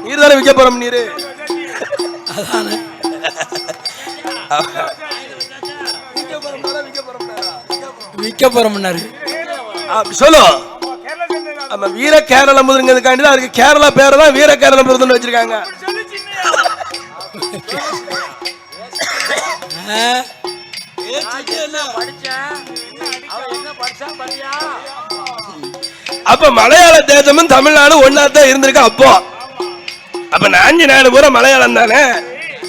நீர் தானே விக்க போறோம் நீரு விக்க போறோம் சொல்லு நம்ம வீர கேரள முதலுங்கிறதுக்காண்டி தான் அதுக்கு கேரளா பேரை தான் வீர கேரள முதல்னு வச்சிருக்காங்க அப்ப மலையாள தேசமும் தமிழ்நாடு ஒன்னாத்தான் இருந்திருக்கு அப்போ அப்ப நாஞ்சி நாடு பூரா மலையாளம் தானே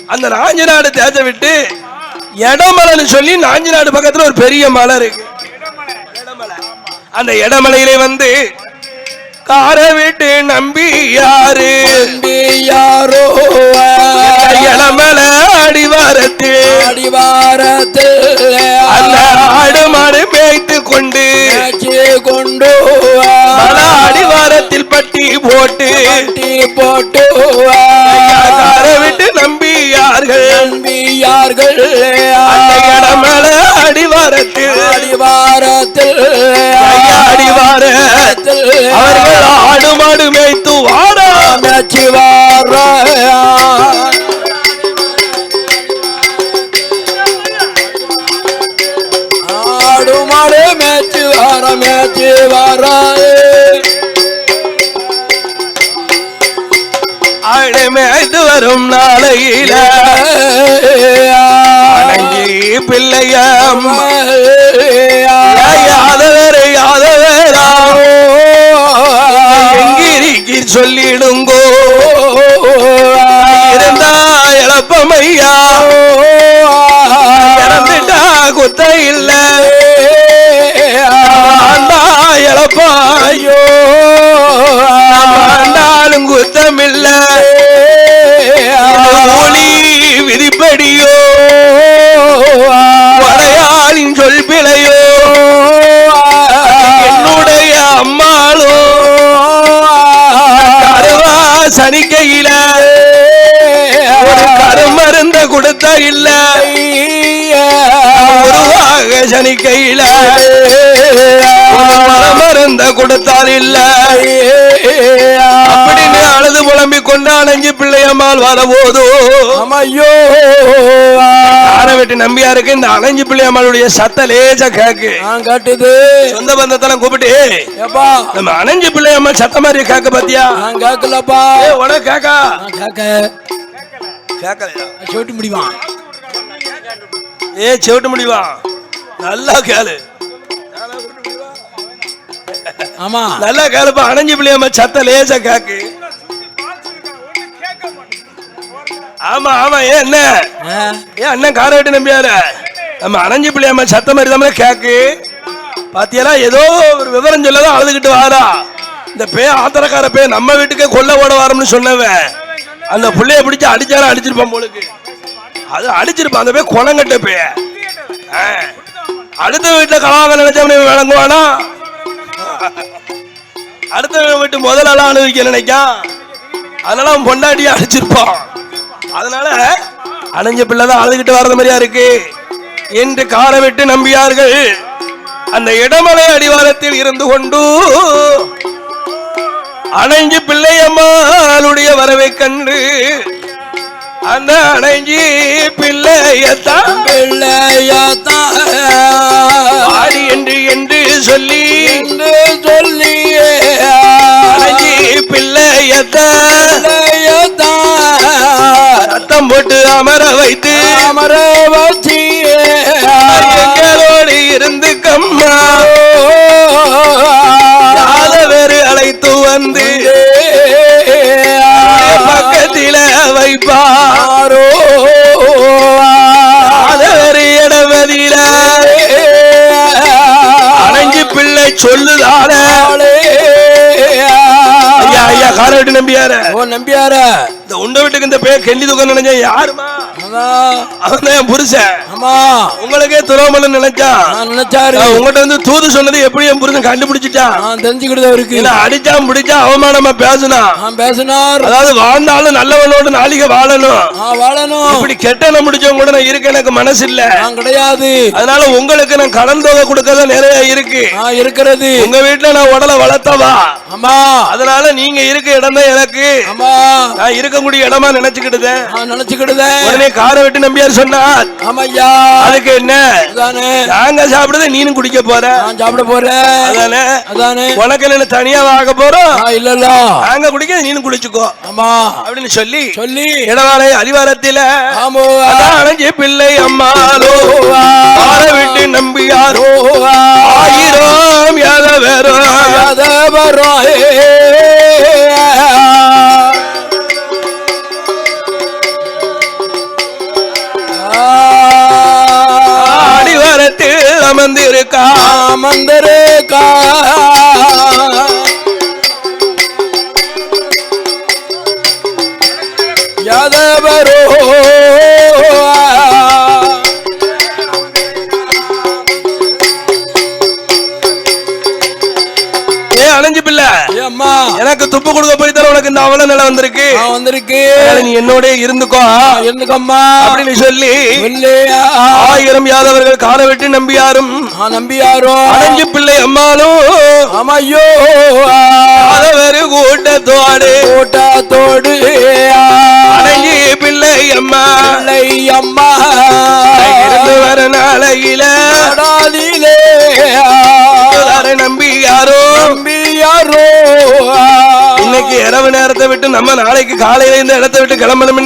அந்த நாஞ்சி நாடு தேசம் விட்டு இடமலைன்னு சொல்லி நாஞ்சி நாடு பக்கத்துல ஒரு பெரிய மலை இருக்கு அந்த இடமலையிலே வந்து காரை விட்டு நம்பி யாரு யாரோ இடமலை அடிவாரத்து அந்த ஆடு மாடு மேய்த்து கொண்டு மலை அடிவாரத்தில் பட்டி போட்டு காரை விட்டு நம்பியார்கள் அந்த இடமலை அடிவாரத்தில் அவர்கள் ஆடு மாடு மேய்த்து வாடா ஆடு மாடு மேய்ச்சி வார மேய்த்து வரும் நாளையில அடங்கி பிள்ளையம் யாதவரா எங்கிரிக்கு சொல்லிடுங்கோ இருந்தா இழப்பமையா இறந்துட்டா குத்த இல்ல இழப்பாயோ ஆண்டாலும் குத்தமில்ல ஒளி விதிப்படியோ வடையாளின் சொல் பிழையோ என்னுடைய அம்மாளோ கருவா சனிக்கையில ஒரு கருமருந்த கொடுத்த இல்ல உருவாக சனிக்கையில மருந்த கொடுத்தால் இல்ல அப்படின்னு அழுது புலம்பிக் கொண்டு அணைஞ்சு பிள்ளையம்மாள் வரபோதோ ஐயோ ஆரவெட்டி நம்பியாருக்கு இந்த அணைஞ்சு பிள்ளையம்மாளுடைய சத்த லேசா கேக்கு கேட்டுது. சொந்த பந்தத்தெல்லாம் கூப்பிட்டு நம்ம அணைஞ்சு பிள்ளையம்மா சத்த மாதிரி கேக்க பாத்தியா கேட்கலப்பா உனக்கு கேக்கா கேட்கலையா செவிட்டு முடிவான் செவிட்டு முடிவா நல்லா கேளு ஆமா நல்லா கேளுப்பா அணைஞ்சு பிள்ளையம்மா சத்த லேசா கேக்கு ஆமா ஆமா ஏன் என்ன ஏன் அண்ணன் கார வெட்டி நம்பியாரு நம்ம அணைஞ்சு பிள்ளையம்மா சத்த மாதிரி தான் கேக்கு பாத்தியலா ஏதோ ஒரு விவரம் சொல்லதான் அழுதுகிட்டு வாரா இந்த ஆத்திரக்கார நம்ம வீட்டுக்கே கொல்ல ஓட வாரம்னு சொன்னவன் அந்த பிள்ளைய பிடிச்சு அடிச்சாலும் அடிச்சிருப்பான் போலுக்கு அது அடிச்சிருப்பான் அந்த குணங்கட்ட அடுத்த வீட்டுல கலாக நினைச்சவன விளங்குவானா அடுத்த வீட்டு முதலெல்லாம் அனுபவிக்க நினைக்கான் அதனால அவன் பொண்டாட்டியா அடிச்சிருப்பான் அதனால அணைஞ்ச பிள்ளைதான் அழுதுகிட்டு வர்றது மாதிரியா இருக்கு என்று கார விட்டு நம்பியார்கள் அந்த இடமலை அடிவாரத்தில் இருந்து கொண்டு அணைஞ்சு பிள்ளையம்மாளுடைய வரவை கண்டு அந்த அணைஞ்சி பிள்ளையத்தான் ஆடி என்று சொல்லி அணைஞ்சி பிள்ளையத்தான் ரத்தம் போட்டு அமர வைத்து எங்களோடு இருந்து கம்மா வேறு அழைத்து வந்து பக்கத்தில வைப்பாரோ வேறு இடமதியில அணைஞ்சு பிள்ளை சொல்லுதால ஐயா காரவெட்டி நம்பியார நம்பியார இந்த உண்ட வீட்டுக்கு இந்த பேர் கெல்லி துக்கம் நினைச்சா யாருமா அவன் என் புருஷன் உங்களுக்கே துரோகம் நினைச்சாரு உங்ககிட்ட வந்து தூது சொன்னது எப்படி என் புருஷன் கண்டுபிடிச்சிட்டான் தெரிஞ்சுக்கிட்டு அவருக்கு அடிச்சா முடிச்சா அவமானமா பேசினார் அதாவது வாழ்ந்தாலும் நல்லவனோடு நாளைக்கு வாழணும் இப்படி கெட்டன முடிச்சவங்க கூட நான் இருக்க எனக்கு மனசு இல்ல கிடையாது அதனால உங்களுக்கு நான் கடன் தொகை கொடுக்கறத நிறைய இருக்கு இருக்கிறது உங்க வீட்டுல நான் உடலை வளர்த்தவா ஆமா அதனால நீங்க இருக்க இடம் தான் எனக்கு நான் இருக்கக்கூடிய இடமா நினைச்சுக்கிட்டுதேன் உடனே கார வெட்டி நம்பியார் சொன்னார் ஆமாய்யா அதுக்கு என்ன நாங்க சாப்பிடுறத நீனும் குடிக்க போற சாப்பிட போறேன் அதானே உனக்கு என்ன தனியா வாங்க போறோம் இல்ல நாங்க குடிக்க நீனும் குடிச்சுக்கோ ஆமா அப்படின்னு சொல்லி இடவாரை அடிவாரத்தில அணைஞ்சு பிள்ளை அம்மாலோ கார வெட்டி நம்பியாரோ ஆயிரம் யாதவரோ அடிவாரத்தில் அமர்ந்திருக்கா யாதவரோ அணைஞ்சு பிள்ளை எனக்கு துப்பு கொடுக்க போய் தர உனக்கு இந்த அவல நிலை வந்திருக்கு நீ என்னோட இருந்துக்கோம்மா அப்படின்னு சொல்லி 1000 யாதவர்கள் கார வெட்டி நம்பியாரோ அணைஞ்சு பிள்ளை அம்மாலும் அம்மையோ யாதவர் கூட்டத்தோடு அணைஞ்சி பிள்ளை அம்மா இருந்து வர நாளையில நம்பியாரோ இன்னைக்கு இரவு நேரத்தை விட்டு நம்ம நாளைக்கு காலையில இந்த இடத்தை விட்டு கிளம்பணும்.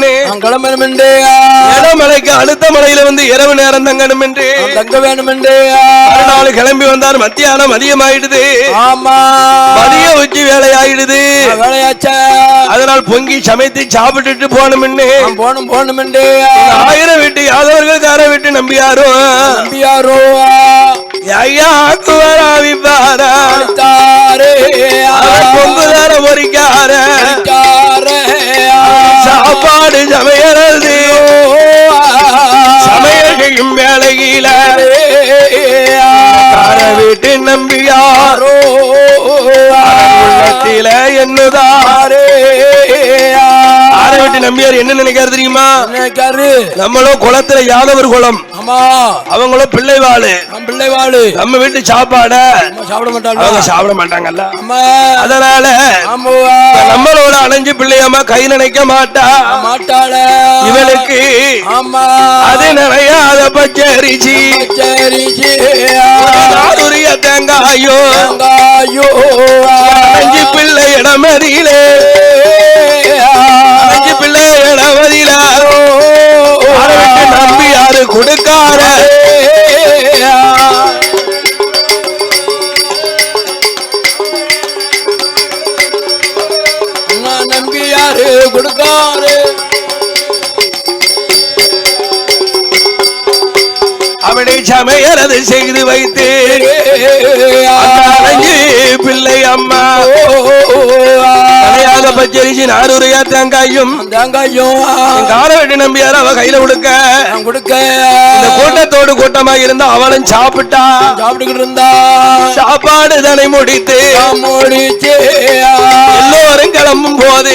இடமலைக்கு அடுத்த மலையில வந்து இரவு நேரம் தங்கணும் என்று தங்க வேணும். மறுநாள் கிளம்பி வந்தார். மத்தியானம் மதியம் ஆயிடுது. ஆமா, மதிய உச்சி வேலை ஆயிடுது. வேலையாச்சா, அதனால் பொங்கி சமைத்து சாப்பிட்டுட்டு போகணும். போணும். ஆயிரம் வீட்டு யாதவர்கள் கார வீட்டு நம்பியாரோ ஐயா ஆக்குவராவிப்பாரா பொங்குதார பொறிக்கார சாப்பாடு சமையறது சமையல் செய்யும் வேலையில கார வீட்டு நம்பியாரோ உள்ளத்தில என்னதாரே வீட்டு நம்பியார் என்ன நினைக்காரு தெரியுமா? நம்மளும் குளத்துல யாதவர் குளம், அவங்களும் பிள்ளைவாளு. நம்ம வீட்டு சாப்பாட சாப்பிட மாட்டாங்கல்ல. அதனால நம்மளோட அலைஞ்சு பிள்ளையம்மா கை நினைக்க மாட்டாள. இவளுக்கு அது நிறையாத பச்சரிசி தேங்காயோ அஞ்சு பிள்ளை இடமதியிலே பிள்ளை இடமதியில நம்பி யாரு கொடுக்கார நம்பி யாரு கொடுக்காரு அவனை சமையறது செய்து வைத்து பிள்ளை அம்மா தலையாத பச்சரிசி நாரூரியா தேங்காயும் கார வெட்டி நம்பியார் அவ கையில கொடுக்க இந்த கூட்டத்தோடு கூட்டமா இருந்தா அவளும் சாப்பிட்டுக்கிட்டு இருந்தா. சாப்பாடு தனை முடித்து எல்லோரும் கிளம்பும் போது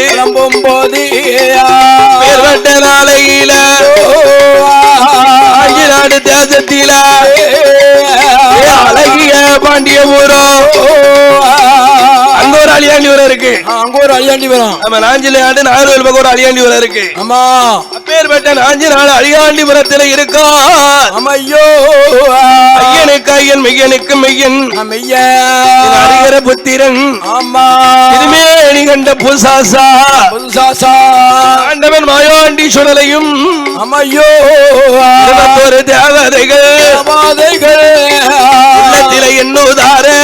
பேர்வட்ட நாளையில நாடு தேசத்தில அழகிய பாண்டிய ஊரம் அங்க ஒரு அழியாண்டி ஊரம் இருக்கு. நம்ம நாஞ்சிலாடு நாகர்வேல் பக்கம் ஒரு அழியாண்டி ஊரம் இருக்கு. அப்பேற்பட்ட நாஞ்சி நாடு அழியாண்டிபுரத்தில் இருக்கா. ஐயனுக்கு ஐயன் மெய்யனுக்கு மெய்யன் அறிகிற புத்திரன் திருமேனி கண்ட புசாசா ஆண்டவன் மாயாண்டி சுடலையும் ஒரு தேவதைகள் என்னுதாரே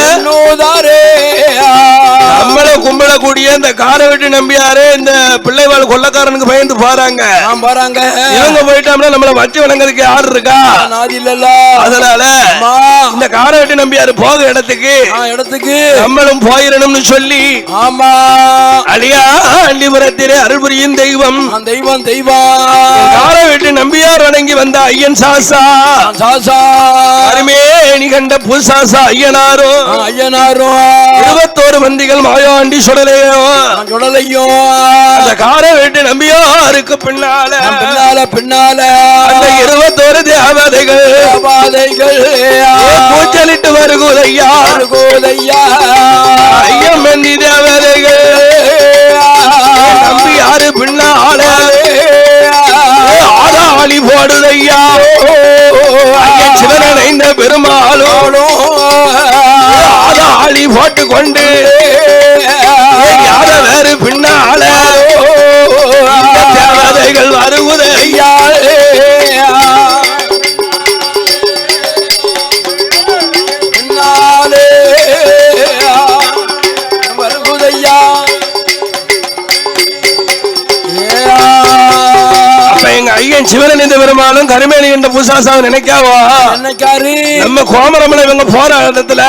நம்மள கும்பிடக்கூடிய இந்த காரவெட்டி நம்பியாரு இந்த பிள்ளைவாள் கொள்ளக்காரனுக்கு பயந்து போறாங்க. இவங்க போயிட்டோம்னா நம்மள வச்சு வணங்குறதுக்கு யாரு இருக்கா? அதனால இந்த காரவெட்டி நம்பியாரு போக இடத்துக்கு நம்மளும் போயிடணும்னு சொல்லி அழியாண்டிபுரத்திலே அருள் புரியும் தெய்வம் காரவெட்டி நம்பியார் வணங்கி வந்த ஐயன் சாசா அருமேனி கண்ட புசாசா ஐயனாரோ 21 மந்திகள் மாயாண்டி சுடலையோ அந்த காரவெட்டி நம்பியாருக்கு பின்னால அந்த 21 தேவதைகள் கூச்சலிட்டு வருகுதையா ஐயம் மந்தி தேவதைகள் நம்பியாரு பின்னால ஆதாளி போடுதையா ஐயன் சிவனைந்த பெருமாளோடோ ஆதாளி போட்டு கொண்டு யார வேறு பின்னால தேவதைகள் வருகுதையா ஐயன் சிவன் இந்த பெருமாளும் கருமேனி என்ற புசாசாவை நினைக்காவா நம்ம கோமரமலை இவங்க போற இடத்துல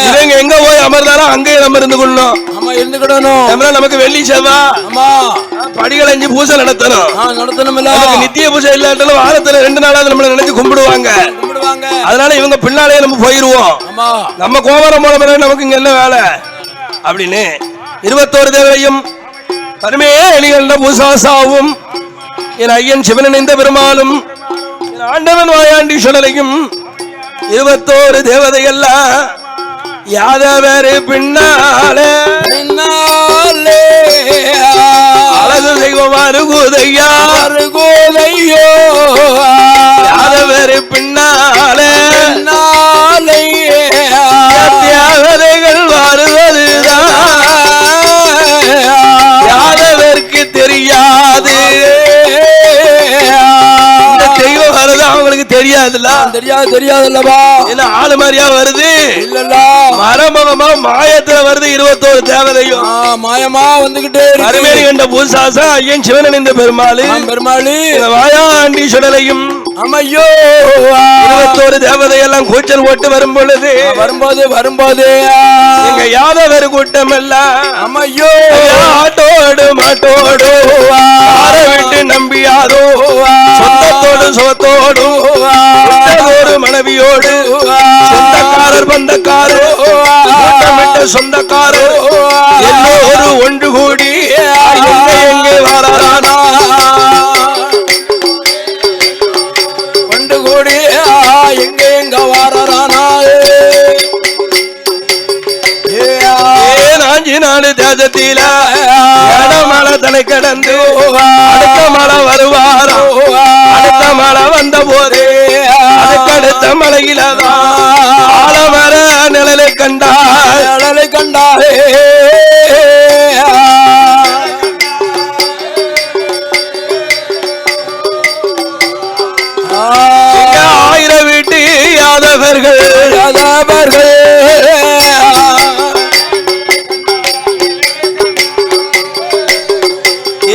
இவங்க எங்க போய் அமர்ந்தாலும் அங்கேயே நம்ம இருந்து கொள்ளணும். நமக்கு வெள்ளி செவ்வா படிகள் 5 பூசை நடத்தணும். நித்திய பூஜை இல்லாட்டாலும் வாரத்துல 2 நாளாவது நம்மள நினைச்சு கும்பிடுவாங்க. அதனால இவங்க பின்னாலே நம்ம போயிருவோம். நம்ம கோமரமலை நமக்கு இங்க என்ன வேலை அப்படின்னு 21 தேவையும் கருமேனி என்ற புசாசாவும் என் ஐயன் சிவனிணைந்த பெருமாளும் என் ஆண்டவன் வாயாண்டி சுடலையும் 21 தேவதையெல்லாம் யாதவரு பின்னாலே அழகு செய்வோம் அருகுதையா யாதவரு பின்னாலே தேவதைகள் வருவதுதான் யாத தெரியாதுல்ல? தெரியாதுல்லவா? என்ன ஆளு மாதிரியா வருது? இல்லல்ல, மரமுகமா மாயத்துல வருது. 21 தேவதையும் மாயமா வந்துகிட்டே அருமேனி கண்ட பூசாசா ஐயன் சிவனன் இந்த பெருமாளு வாயாண்டி சுடலையும் அமையோ 21 தேவதை எல்லாம் கூச்சல் போட்டு வரும்போது எங்க யாதவர் கூட்டம் எல்லாம் அமையோ ஆட்டோடு மாட்டோடு விட்டு நம்பியாரோ சொந்தத்தோடு சோத்தோடு ஒரு மனைவியோடு சொந்தக்காரர் பந்தக்காரர் சொந்தக்காரர் எல்லோரும் ஒன்று கூடி எங்கே வரானா ஒன்று கூடி எங்க வரானா நாஞ்சி நாடு தேசத்தில மழை தலை கடந்து அடுத்த மழை வருவாரோ அடுத்த மழை வந்த போது அடுத்த மழையிலதான் ஆலமர நிழலை கண்டாரே ஆயிரம் வீட்டு யாதவர்கள்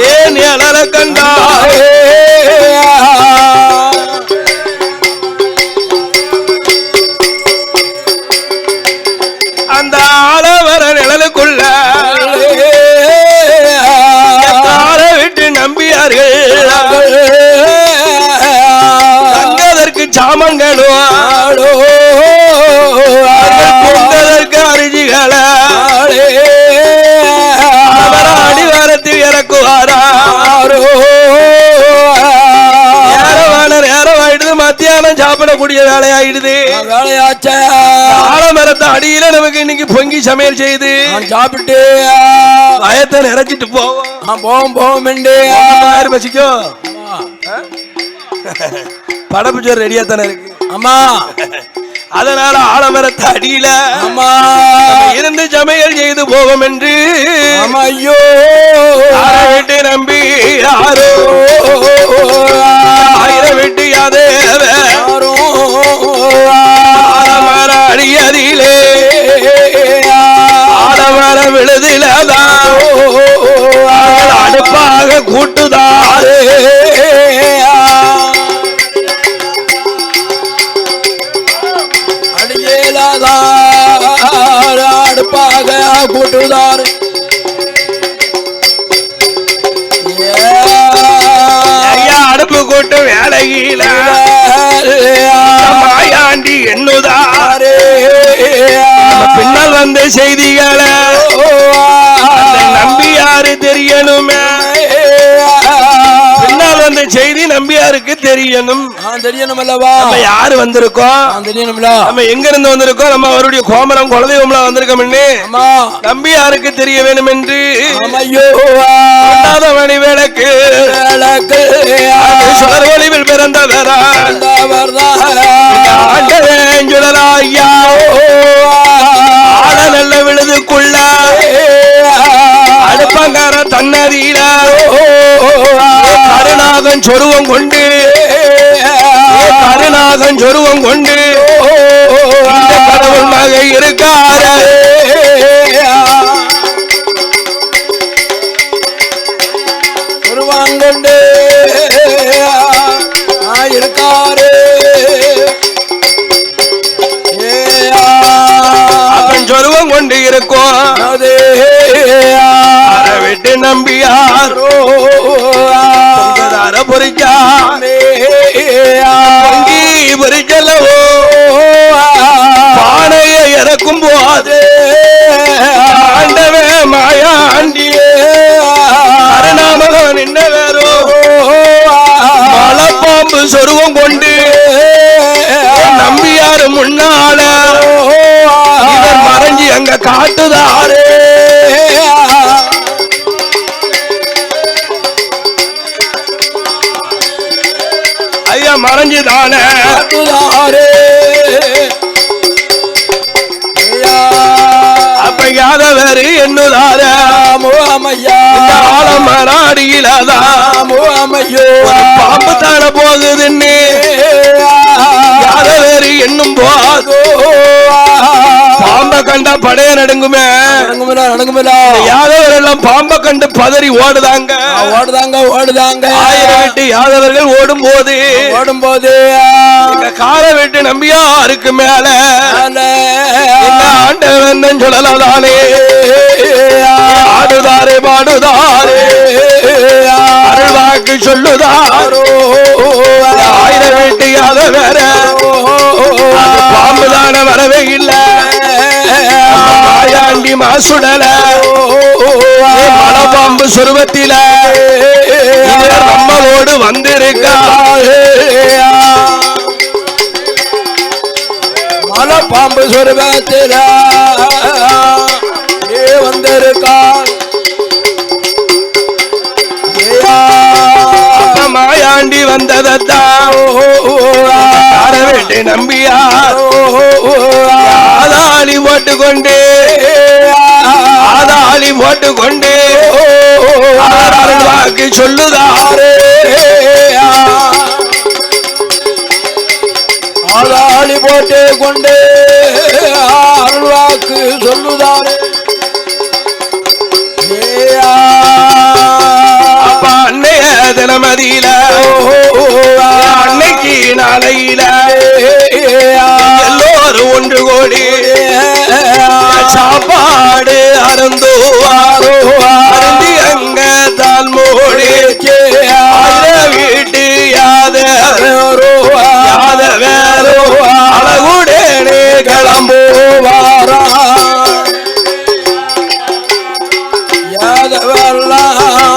ஏன் நிழலை கண்டாரே அந்த ஆலவர நிழலுக்குள்ள விட்டு நம்பியார்கள் தங்கதற்கு சாமங்களும் பொங்கதற்கு அரிசிகளை அடிவாரத்தில் இறக்குவாரோ நேரமாயிடுது. மத்தியானம் சாப்பிடக்கூடிய வேலையாயிடுது. ஆலமரத்தை அடியில நமக்கு இன்னைக்கு பொங்கி சமையல் செய்து சாப்பிட்டு பயத்தை நிறைச்சிட்டு போவோம் பசிக்கும். படப்பு சோறு ரெடியா தானே இருக்கு. ஆமா, அதனால ஆலமரத்தை அடியில இருந்து சமையல் செய்து போவோம் என்று ஐயோ விட்டு நம்பி யாரோ ஆயிரம் விட்டு யாதே ஆலமர அடியதிலே ஆலமர விழுதிலதான் அடுப்பாக கூட்டுதாரே அடுப்பாக கூட்டுதார் அடுப்பு கூட்டு வேலையில மாயாண்டி எண்ணுதாரே பின்னால் வந்த செய்திகளை நம்பியாரு தெரியணுமே. பின்னால் வந்த செய்தி நம்பியாருக்கு தெரியணும் அல்லவா? நம்ம யாரு வந்திருக்கோம் தெரியணும்ல. நம்ம எங்க இருந்து வந்திருக்கோம், நம்ம அவருடைய கோமரம் குலதெய்வம்லாம் வந்திருக்கோம். நம்பியாருக்கு தெரிய வேணும் என்று மணி விளக்கு சுடர்வழிவில் பிறந்தவரா ஐயா ஆட நல்ல விழுதுக்குள்ள அடுப்பங்கார தன்னதியில கருணாகன் சொருவம் கொண்டு கடவுள் மகை இருக்கார சொருவாங்கொண்டு இருக்காரு. அவன் சொருவம் கொண்டு இருக்கும் விட்டு நம்பியாரோ பொறிச்சா பொறிச்சலவோ பானையை இறக்கும் போது ஆண்டவே மாயாண்டியே கருணாமகன் என்ன வேறோ மலைப்பாம்பு சொருவம் கொண்டு நம்பியாரு முன்னால மறைஞ்சி அங்க காட்டுதாரே. ஐயா மறைஞ்சுதானே அப்ப யாதவர் என்னுதார ஆலமராடியிலாதான் பாம்பு தான போகுதுன்னு பதறி என்னும் போதோ பாம்ப கண்ட படைய நடுங்குமே யாதவர் எல்லாம் பாம்ப கண்டு பதறி ஓடுதாங்க ஆயிரம் விட்டு யாதவர்கள் ஓடும் போது கார விட்டு நம்பியாருக்கு மேல ஆண்டவன் சொல்லலானே ஆடுதாரே பாடுதாரே அருள்வாக்கு சொல்லுதாரோ ஆயிரம் வீட்டு யாத வேற பாம்புதான வரவே இல்ல மாயாண்டி மாசுடல மலப்பாம்பு சுருவத்தில நம்மளோடு வந்திருக்கா மலப்பாம்பு சுருவத்தில வந்திருக்கா மாயாண்டி வந்ததான் நம்பியார் ஆதாளி போட்டுக்கொண்டு வாக்கு சொல்லுதாரே ஆதாளி போட்டு கொண்டு அருள்வாக்கு சொல்லுதாரே தினமதியில அன்னைக்கு நாளையில எல்லோரும் ஒன்று கோடி சாப்பாடு அருந்துவாரோ அருந்தி அங்க தான் மோடி வீட்டு யாத வேறோ அழகுடனே கிளம்புவாரா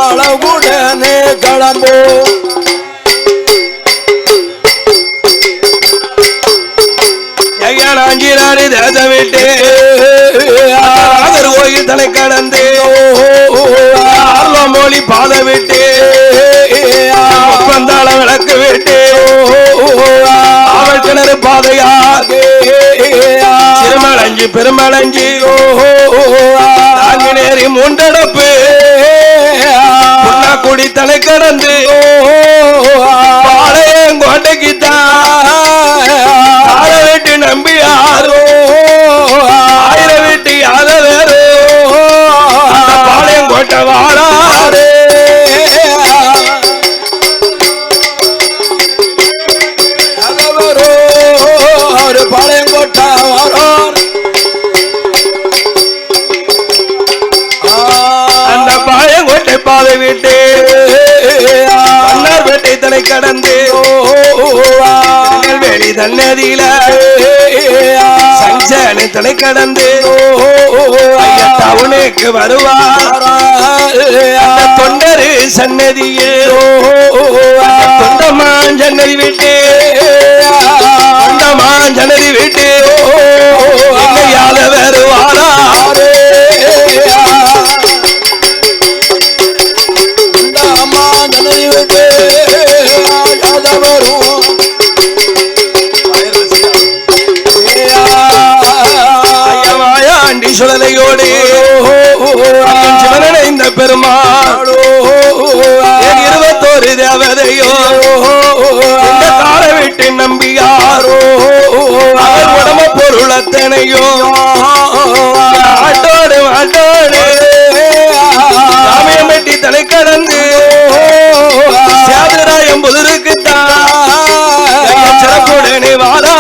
அழகுடனே கிளம்பு நாஞ்சினாரு தேச விட்டு கோயில் தலை கடந்து மொழி பாத விட்டு பந்தாள விளக்கு விட்டு அவள் கிணறு பாதையாக சிறுமலஞ்சி பெருமலஞ்சி நேரி மூண்டடப்பு குடி தலை கடந்து பாளையங்கோட்டைக்குத்தான் வீட்டு நம்பி யாரோ ஆயிரம் வீட்டு யார வேறு பாளையங்கோட்டை வாழாரே பாளையங்கோட்டை வாரார் அந்த பாளையங்கோட்டை பாதை விட்டு மன்னர் வேட்டை தலை கடந்து வேலி தன்னதியில சஞ்சனை தலை கடந்து டவுனுக்கு வருவார் தொண்டரு சன்னதியே தொண்டமான் சன்னதி விட்டு தொண்டமான் சன்னதி விட்டு யாத வருவாரா சுழலையோடு சிவனைந்த பெருமாளோ 21 தேவதையோ கால விட்டு நம்பியாரோ உடம்பு பொருளத்தனையோ ஆட்டோடு சாமியம் வெட்டி தலை கடந்து சேதுராயம் புதருக்குத்தான் சிறப்புடனே வாழா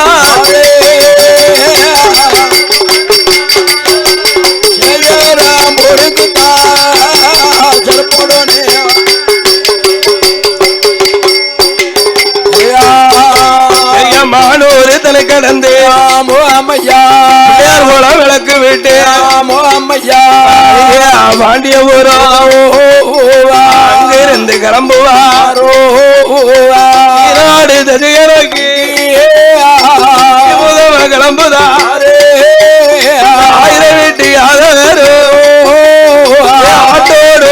மானூர் தலை கடந்து ஆமோ அம்மையா விளக்கு விட்டு ஆமோ அம்மையா பாண்டிய ஊரோ அங்கிருந்து கிளம்புவாரோ நாடு தஜையனோக்கி கிளம்புதாரே ஆயிரம் வீட்டு யாதவரோ ஆட்டோடு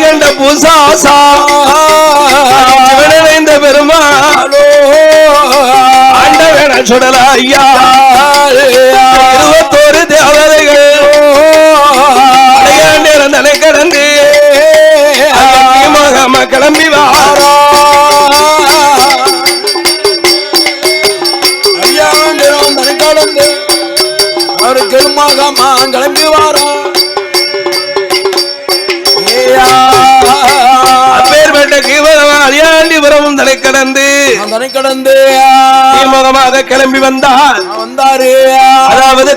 கண்ட பூசாசா சிவனைந்த பெருமாளோ ஆண்டவன சுடல ஐயா 21 தேவதைகள் தலை கடந்து கிளம்பி வாரோ அவரு கெருமாகமா கிளம்பி வாரோம் அப்பேற்பட்ட அரியாண்டிபுரமும் தலை கடந்து முகமாக கிளம்பி வந்தாரு. அதாவது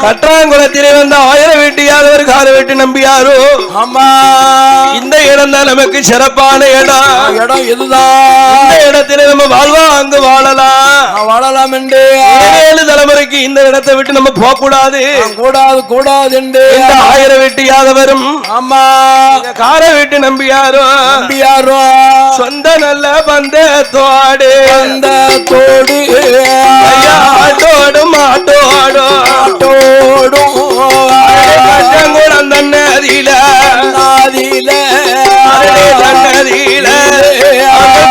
கட்டராங்குளத்திலே வந்த 1000 வீட்டு யாதவர் கால வீட்டு நம்பியாரோ. ஆமா, இந்த இடம் தான் நமக்கு சிறப்பான இடம். இதுதான் இந்த இடத்திலே நம்ம வாழ்வாங்கு வாழலாம் என்று 7 தலைமுறைக்கு இந்த இடத்தை விட்டு நம்ம போக கூடாது என்று 1000 வீட்டு யாதவரும் ஆமா கார வீட்டு நம்பியாரோ சொந்த நல்ல பந்தத்தோடு மாட்டோடும் தன்னதில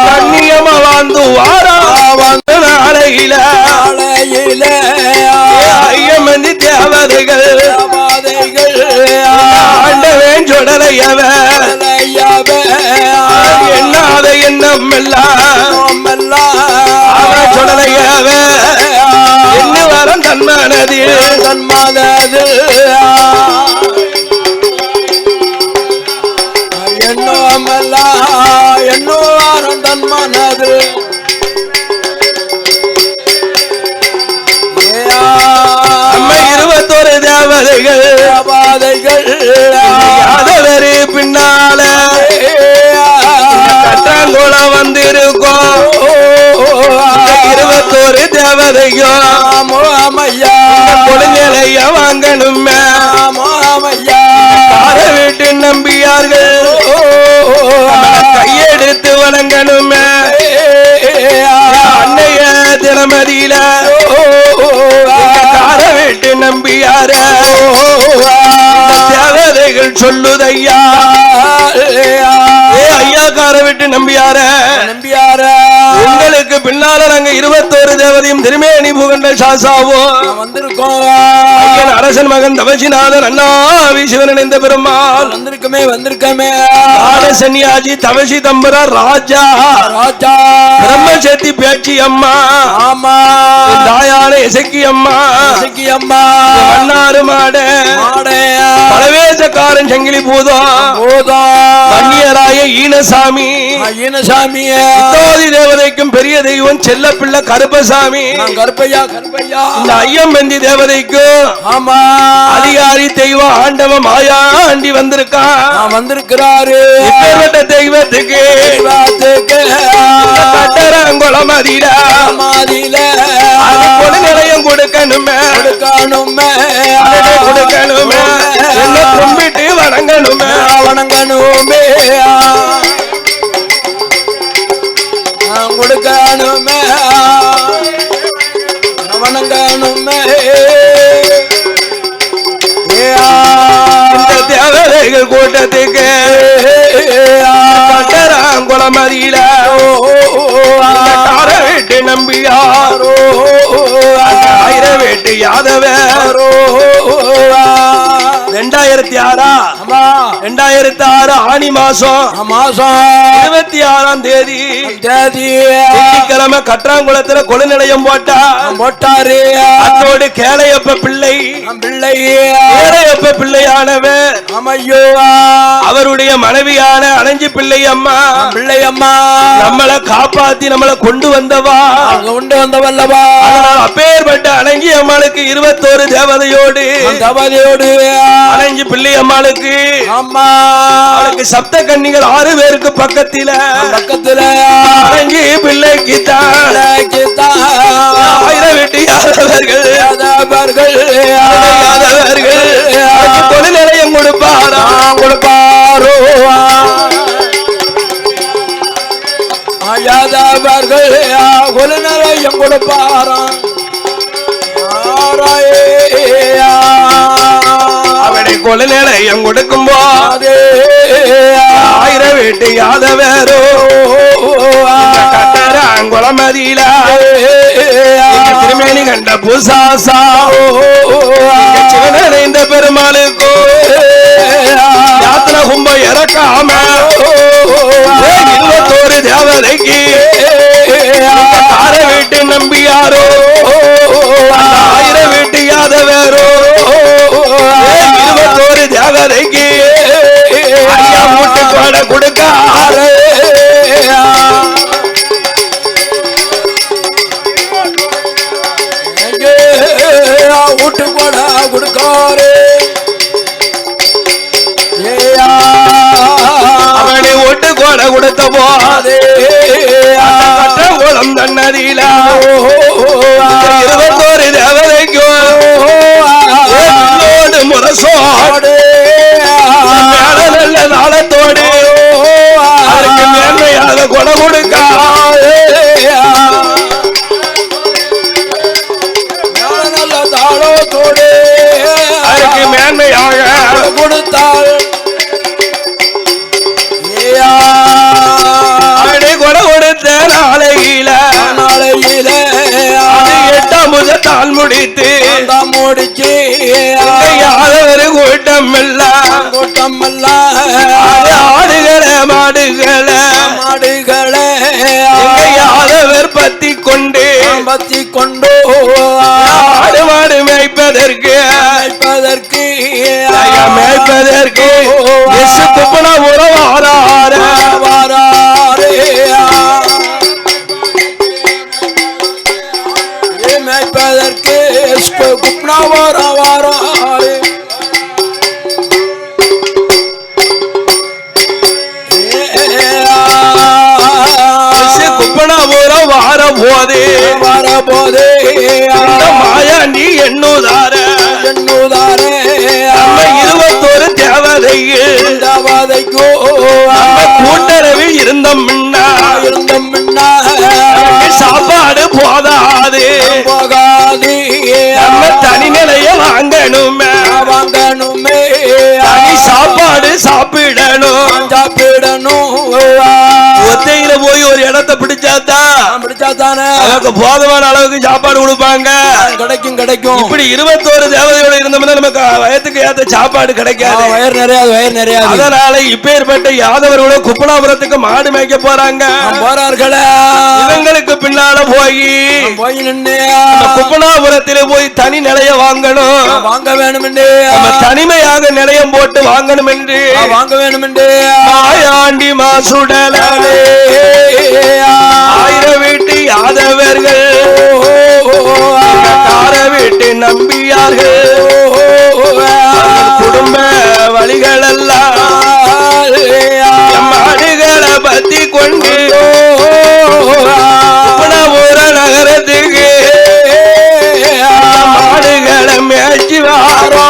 கண்ணியமா வாழ்ந்து வாழ்ந்து நாளையில ஐயமந்தி தேவதைகள் ஆண்டவேன் சுடலையவ எண்ணாத எண்ணம் எல்லாம் சுடலையவ என்ன வரம் தன்மானதில் என்னோரம் தன்மானது அம்மை 21 தேவதைகள் யாதவரு பின்னால கட்டாங்குளம் வந்திருக்கோம் 21 தேவதையும் கொடுநிலைய வாங்கணுமே கார வீட்டு நம்பியார்கள் கையெடுத்து வணங்கணுமே அன்னைய தினமதியில கார வீட்டு நம்பியார தேவதைகள் சொல்லுதையா ஐயா கார வீட்டு நம்பியார உங்களுக்கு பின்னால நாங்க 21 தேவதையும் திருமேனி புகண்ட சாசாவோ வந்திருக்கோம். அரசன் மகன் தவசிநாதன் அண்ணாவி சிவன் இந்த பெருமாள் வந்திருக்கமே சன்னியாஜி தவசி தம்பர ராஜா பிரம்மசக்தி பேச்சி அம்மா ஆமா தாயான இசக்கி அம்மா மன்னாறு மாட பலவேசக்காரன் சங்கிலி பூதம் கண்ணியராய ஈனசாமி தேவதைக்கும் பெரிய தெய்வம் செல்ல பிள்ளை கருப்பசாமி இந்த ஐயம்பந்தி தேவதைக்கும் ஆமா அதிகாரி தெய்வம் ஆண்டவன் மாயாண்டி வந்திருக்கிறாரு தெய்வத்துக்கு கட்டராங்குளம் நிலையம் கொடுக்கணுமே என்ன கும்பிட்டு வணங்கணுமே கொடுக்கணுமே வணங்கணுமே இந்த தேவதைகள் கூட்டத்துக்கு கட்டராங்குளம் அதில கார வீட்டு நம்பியாரோ 1000 வீட்டு யாதவரோ 2006 ஆனி மாசம் 26ஆம் தேதி வெள்ளிக்கிழமை கட்டாங்குளத்துல கொலை நிலையம் போட்டாரு. அதோடு கேளையப்ப பிள்ளை கேளையப்ப பிள்ளையானவர் அவருடைய மனைவியான அணைஞ்சி பிள்ளை அம்மா நம்மளை காப்பாத்தி நம்மளை கொண்டு வந்தவல்லவா. அப்பேற்பட்ட அணைஞ்சி அம்மாளுக்கு 21 தேவதையோடு அணைஞ்சி பிள்ளை அம்மாளுக்கு அவளுக்கு சப்த கன்னிகள் 6 பேருக்கு பக்கத்தில அணைஞ்சி பிள்ளைக்கு 1000 வீட்டு யாதவர்கள் தொழில் நிலையம் கொடுப்பாரோ யாதவர்கள் கொலை நிலையம் கொடுப்பாராம் அவனை கொலை நிலையம் கொடுக்கும் போது 1000 வீட்டு யாதவரோ கட்டராங்குளம் அதில திருமேனி கண்ட பூசாசா சிவனிந்த பெருமாளுக்கோ யாத்திரை கும்ப இறக்காம 21 தேவதைக்கு கார வீட்டு நம்பியாரோ ஊட்டு கூட கொடுக்காரு அவனை ஒட்டு கோட கொடுத்த போதே கட்ட குளம் தன்னதியில 21 தேவதைக்கும் முரசோடு நல்ல நாளத்தோடு அதற்கு மேன்மையாக கொடை கொடுக்க நல்ல தாளத்தோடு அதற்கு மேன்மையாக கொடுத்தாள் கொடை கொடுத்த நாளையில 8ஆம் புஜத்தால் முடித்து யாதவர் கூட்டம் ஆடுகள மாடுகள யாதவர் பத்தி கொண்டு ஆடு மாடு மேய்ப்பதற்கு குப்பன உறவார மேய்ப்பதற்கு குப்பனா வாராரே குப்பன வரபோதே மாயா நீ எண்ணுதார 21 தேவதைக்கு கூட்டரவில் இருந்த முன்னா சாப்பாடு போகாது நம்ம தனிநிலைய வாங்கணுமே தனி சாப்பாடு சாப்பிடணும் ஒத்தையில போய் ஒரு இடத்தை பிடிச்சாதானே நமக்கு போதுமான அளவுக்கு சாப்பாடு கொடுப்பாங்க கிடைக்கும் இப்படி 21 தேவதையோட இருந்தோம்னா நமக்கு வயத்துக்கு ஏத்த சாப்பாடு கிடைக்காது வயிறு நிறைய அதனால இப்பேற்பட்ட யாதவர்களோட குப்பனாபுரத்துக்கு மாடு மேய்க்க போறார்களே இவங்களுக்கு பின்னால போய் நின்று குப்பனாபுரத்திலே போய் தனி நிலைய வாங்க வேணும் என்று தனிமையாக நிலையம் போட்டு வாங்கணும் என்று மாயாண்டி மாசுடலே 1000 வீட்டு யாதவர்கள் கார வீட்டு நம்பியார்கள் குடும்ப வழிகள் எல்லாம் மாடுகளை பத்தி கொண்டு ஊர நகரத்துக்கு மாடுகளை மேய்ச்சி வாரோ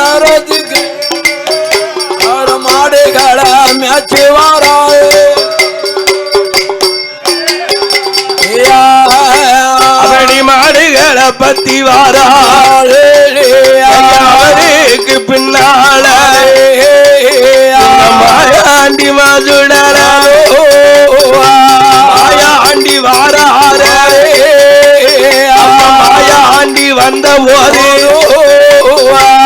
நகரத்துக்கு மாடுகளை மேய்ச்சி வாரோ மாடுகளை பத்தி வாராளுக்கு பின்னால மாயாண்டி மாசுடல மாயாண்டி வாரார மாயாண்டி வந்த போது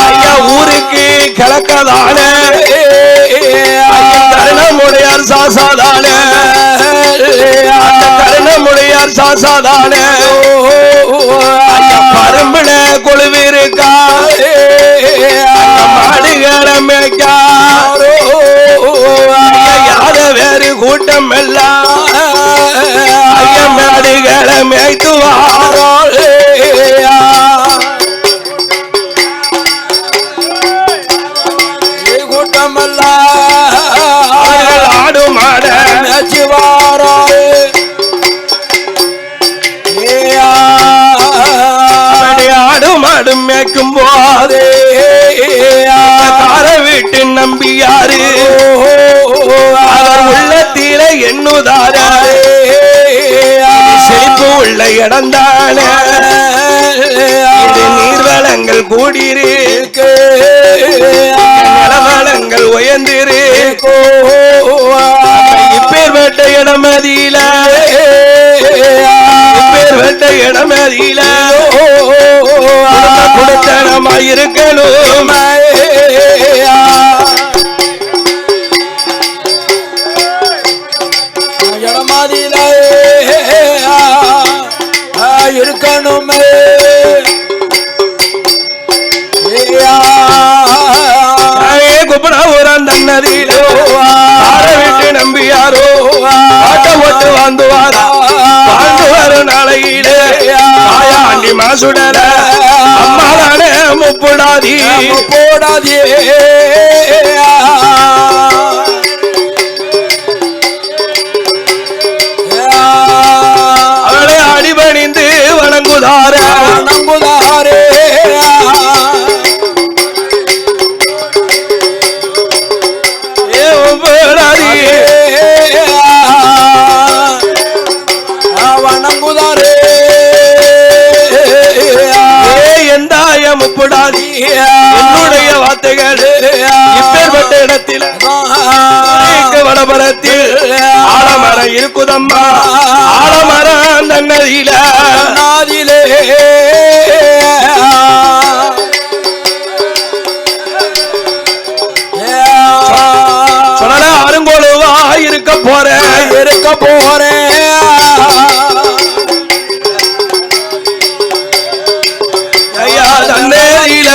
ஐயா ஊருக்கு கிழக்கதான கருணமுடையார் சாசாதான கருணமுடையார் சாசாதான பரம்புல கொழுவிருக்கா மாடுகளை மேய்க்கா யாத வேறு கூட்டம் எல்லாம் ஐயா மாடுகளை மேய்த்து வாரோ கூட்டம் எல்லாம் ஆடு மாட மேய்ச்சி வாரோ ஆடு மாடு மேய்க்கும் போதே கார வீட்டு நம்பியாரு அவர் உள்ளத்தில எண்ணுதார செழிப்பு உள்ள இடந்தானே நீர்வளங்கள் கூடியிருக்கு நிலவளங்கள் உயர்ந்திரு இப்பேற்பட்ட இடமதியில இப்பேற்பட்ட இடமதியில கொடுத்தனமா இருக்கணும் இடமதியில இருக்கணுமே குப்பனாபுரம் தன்னதியில வீட்டு நம்பியாரோ ஆட்ட ஓட்டு வந்து ஆண்டி மாசுடல அம்மாதானே முப்புடாதி போடாதே அவளை அடிபணிந்து வணங்குதார நம்புதாரே வணங்குதாரே எந்தாய முப்புடாதி என்னுடைய வார்த்தைகள் இப்பேற்பட்ட இடத்தில் வடபுறத்தில் ஆலமரம் இருக்குதம்மா ஆலமரம் தன்னதியில நாதிலே சொன்ன அருங்கொழுவா இருக்க போறேன் ஐயா தன்னதியில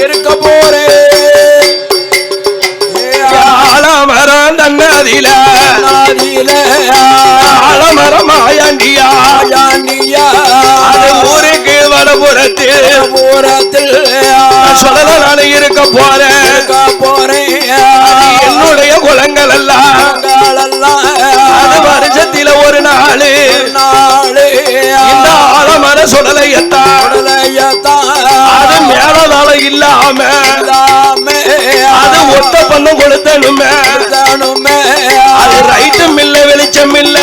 இருக்க போறேன் ஆலமரம் தன்னதியில ஆலமரம் ஆயாண்டியா அது ஊருக்கு வடபுறத்தில் சொல்லல இருக்க போறேன் என்னுடைய குலங்கள் எல்லாம் அது வருஷத்தில ஒரு நாள் இந்த ஆலமர சுடலையத்தான் அது மேலதால இல்லாம அது ஒத்த பண்ணும் கொடுத்தனுமே அது ரைட்டும் இல்ல வெளிச்சம் இல்ல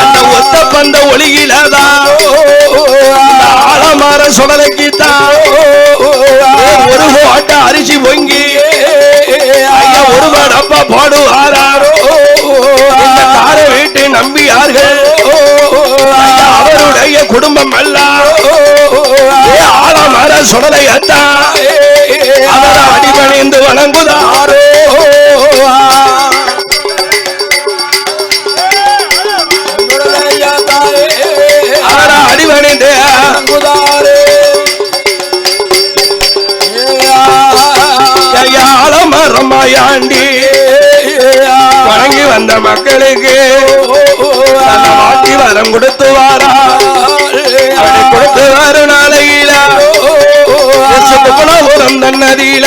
அந்த ஒத்த பந்த ஒளியிலதான் ஆலமர சுடலைக்குத்தான் ஒரு ஓட்ட அரிசி பொங்கி ஐயா ஒரு வடப்பா போடுவாரோ இந்த கார வீட்டு நம்பியார்கள் அவருடைய குடும்பம் எல்லாம் ஆலமர சுடலையத்தான் அவரை அடிபணிந்து வணங்குதாரோ அவரை அடிபணிந்து ஆலமரமாயாண்டி வணங்கி வந்த மக்களுக்கு வாட்டி வரம் கொடுத்து வாரா அவனை கொடுத்து வரும் நாளையில புலபுரம் தன்னதியில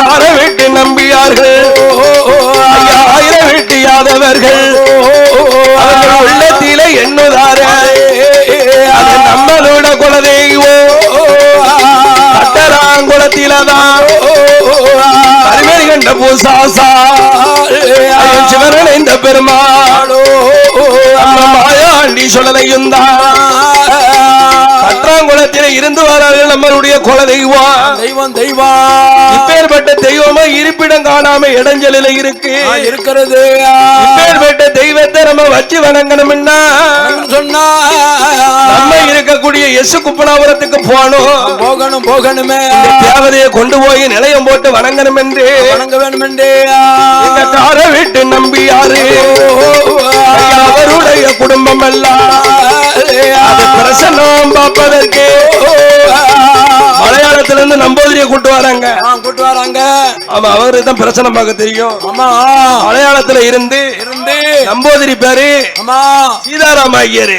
கார வீட்டு நம்பியார்கள் ஆயிரம் வீட்டு யாதவர்கள் அவர்கள் உள்ளத்தில எண்ணுதார அது நம்மளோட குலதெய்வம் கட்டராங்குளத்திலதான் அருமை கண்ட பூசாசா சிவனடைந்த பெருமாளோ மாயாண்டி சொல்லலையும் தான் கற்றாங்குளத்தில இருந்து வரார்கள் நம்மளுடைய குல தெய்வம் இப்பேற்பட்ட தெய்வமா இருப்பிடம் காணாம இடைஞ்சலில இருக்கிறது இப்பேற்பட்ட தெய்வத்தை நம்ம வச்சு வணங்கணும்னா சொன்னா நம்ம இருக்கக்கூடிய எசு குப்பனாபுரத்துக்கு போகணுமே தேவதையை கொண்டு போய் நிலையம் போட்டு வணங்கணும் என்று வணங்க வேண்டும் என்று இந்த கார வீட்டு நம்பியாரு அவருடைய குடும்பம் எல்லாம் அது பிரசன்னம் பார்ப்பதற்கு மலையாளத்திலிருந்து நம்போதிரியை கூட்டு வராங்க ஆமா அவரு தான் பிரச்சனை பார்க்க தெரியும் மலையாளத்துல இருந்து நம்போதிரி பேரு சீதாராம ஐயரு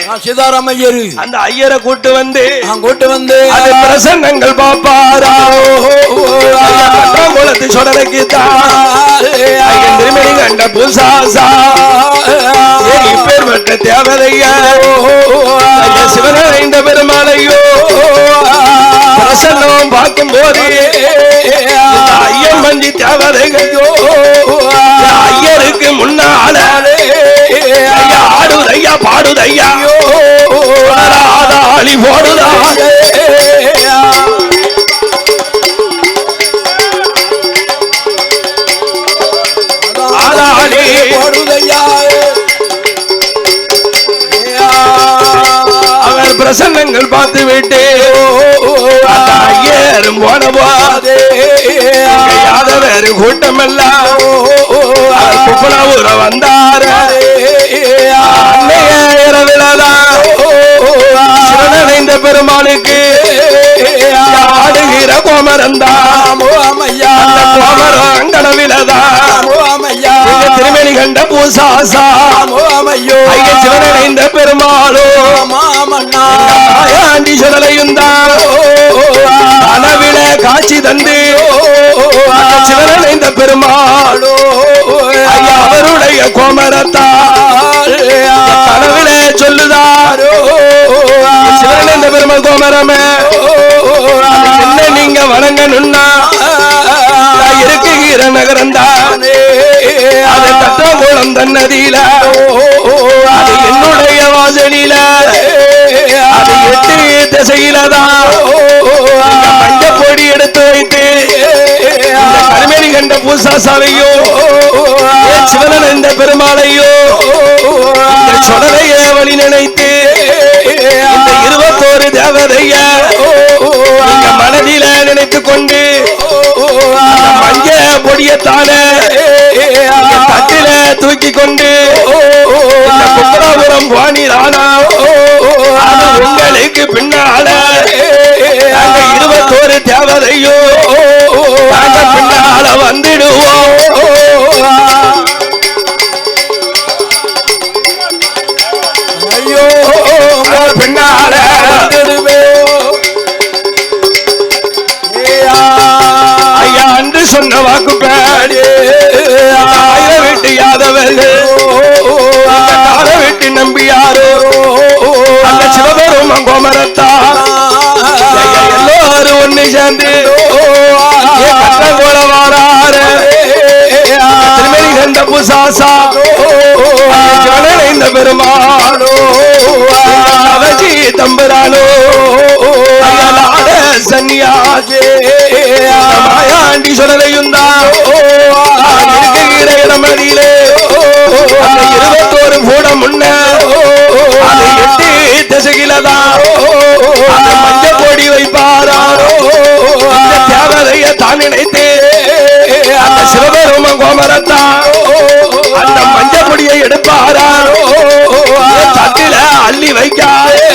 அந்த ஐயரை கூட்டு வந்து அது பிரசன்னங்கள் பாப்பாரா குளத்து சொடலைக்கு திருமணி கண்ட பூசாசா இப்பேற்பட்ட தேவதையா சிவனைந்த பெருமாளையோ பிரசன்னம் பார்க்கும் போது ஐயம் மஞ்சி தேவதைகையோ ஐயருக்கு முன்னால ஆடுதையா பாடுதையா ஆதாளி போடுதா ஆதாளி போடுதையா அவர் பிரசன்னங்கள் பார்த்து விட்டு ஐயரும் போன போதே யாதவர் கூட்டம் எல்லாம் குப்பனாவூர வந்தார சிவனைந்த பெருமாளுக்கு ஆடுகிற கோமரந்தான் கோமரம் கனவிலதான் திருமணிகள் கண்ட பூசாசா ஐயோ ஐயா சிவனைந்த பெருமாளோ மாமண்ணா ஆண்டி சுடலையும் தான் கனவில காட்சி தந்து சிவனைந்த பெருமாளோ ஐயா அவருடைய கோமரத்தால் கனவில சொல்லுதாரோ சிவனைந்த பெருமாள் கோமரமே என்ன நீங்க வணங்கணும்னா இருக்குகிற நகரந்தானே அது தட்டமூலம் தன்னதியில அது என்னுடைய வாசலில அது 8 திசையிலதான் மஞ்ச பொடி எடுத்து வைத்து கருமேனி கண்ட பூசாசாவையோ சிவனன் இந்த பெருமாளையோ இந்த சுடலைய வழி நினைத்து இந்த 21 தேவதைய மனதில நினைத்துக் கொண்டு மஞ்ச பொடியத்தான தட்டில தூக்கி கொண்டு கும்பராபுரம் வாணிதானா உங்களுக்கு பின்னால 21 தேவதையோ பின்னால வந்துடுவோம் ஐயோ பின்னால ஐயா அன்று சொன்ன வாக்கு பேடி விட்டு யாதவர்கள் கால விட்டு நம்பியாரோ அந்த சிவபெருமான் கோமரத்தா எல்லாரும் ஒண்ணு சேர்ந்து கட்டங்கோல வாராரு திருமணி கண்ட பூசாசா இந்த பெருமாளோ அவஜி தம்பரானோ சன்னியாஜே மாயாண்டி சொல்லலையும் தான் மடியிலே 21 கூட முன்ன அது 8 திசையிலதான் மஞ்ச பொடி வைப்பாரோ தேவதைய தான் நினைத்து அந்த சிவபெருமான் கோமரத்தா அந்த மஞ்ச பொடியை எடுப்பாரோ தட்டில அள்ளி வைக்காது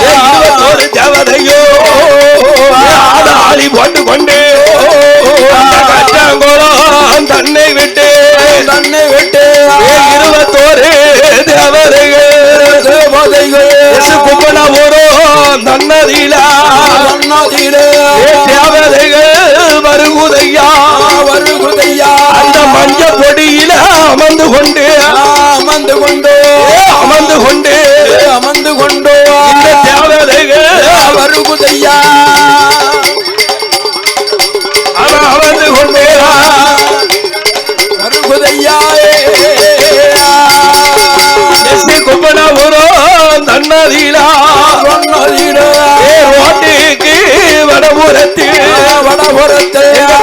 21 தேவதையோ ஆளி போட்டு கொண்டு கட்டங்கோலம் தன்னை விட்டு 21 தேவதைகள் கும்பன போறோம் தன்னதியில தேவதைகள் வருகுதையா அந்த மஞ்ச பொடியில அமர்ந்து கொண்டு இந்த தேவதைகள் வருகுதையா அமர்ந்து கொண்டே கும்பன போறோம் தன்னதியில ரோட்டுக்கு வடபுறத்தில்